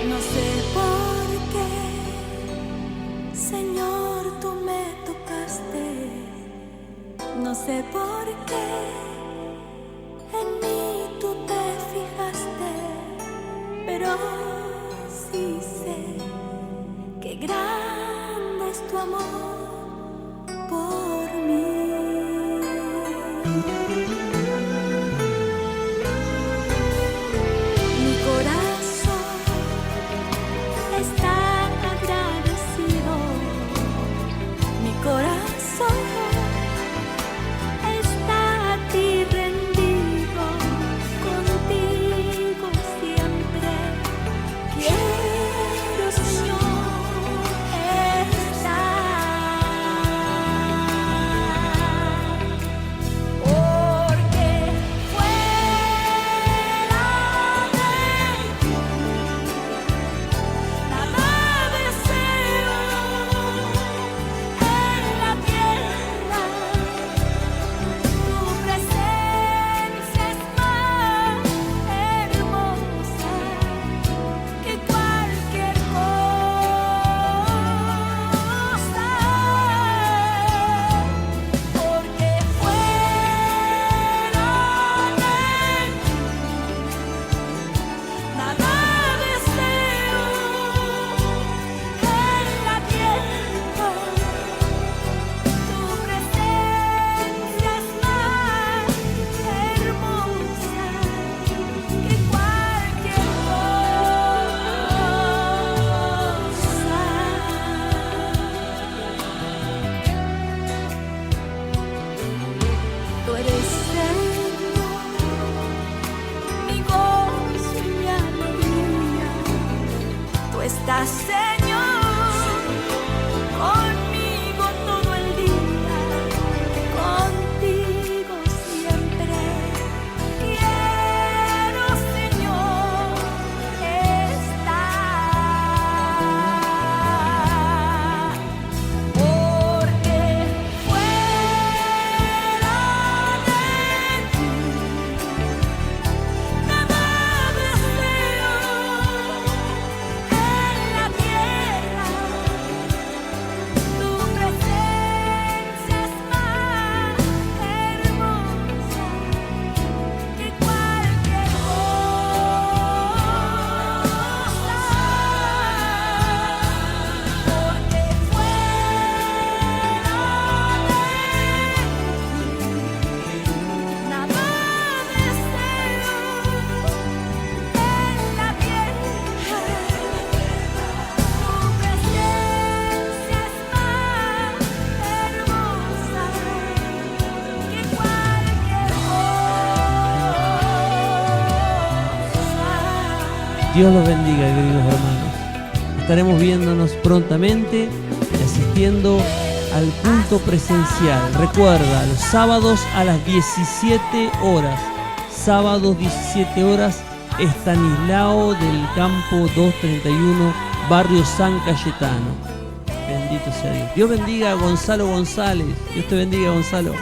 No sé por qué, Señor, tú me tocaste. No sé por qué en mí tú te fijaste, pero sí sé que grande es tu amor por mí. Mi corazón está agradecido, mi corazón está a ti rendido, contigo siempre quiero, Señor, estar. estás, Señor, conmigo todo el día, contigo siempre. Quiero, Señor, estar, porque fuera de ti nada deseo en la tierra. Tu presencia es más hermosa que cualquier cosa, porque fuera de ti nada deseo en la tierra. Tu presencia es más hermosa que cualquier cosa. Dios los bendiga, queridos hermanos. Estaremos viéndonos prontamente y asistiendo al culto presencial. Recuerda, los sábados a las 17 horas. Sábados 17 horas, Estanislao del Campo 231, barrio San Cayetano. Bendito sea Dios. Dios bendiga a Gonzalo González. Dios te bendiga, Gonzalo.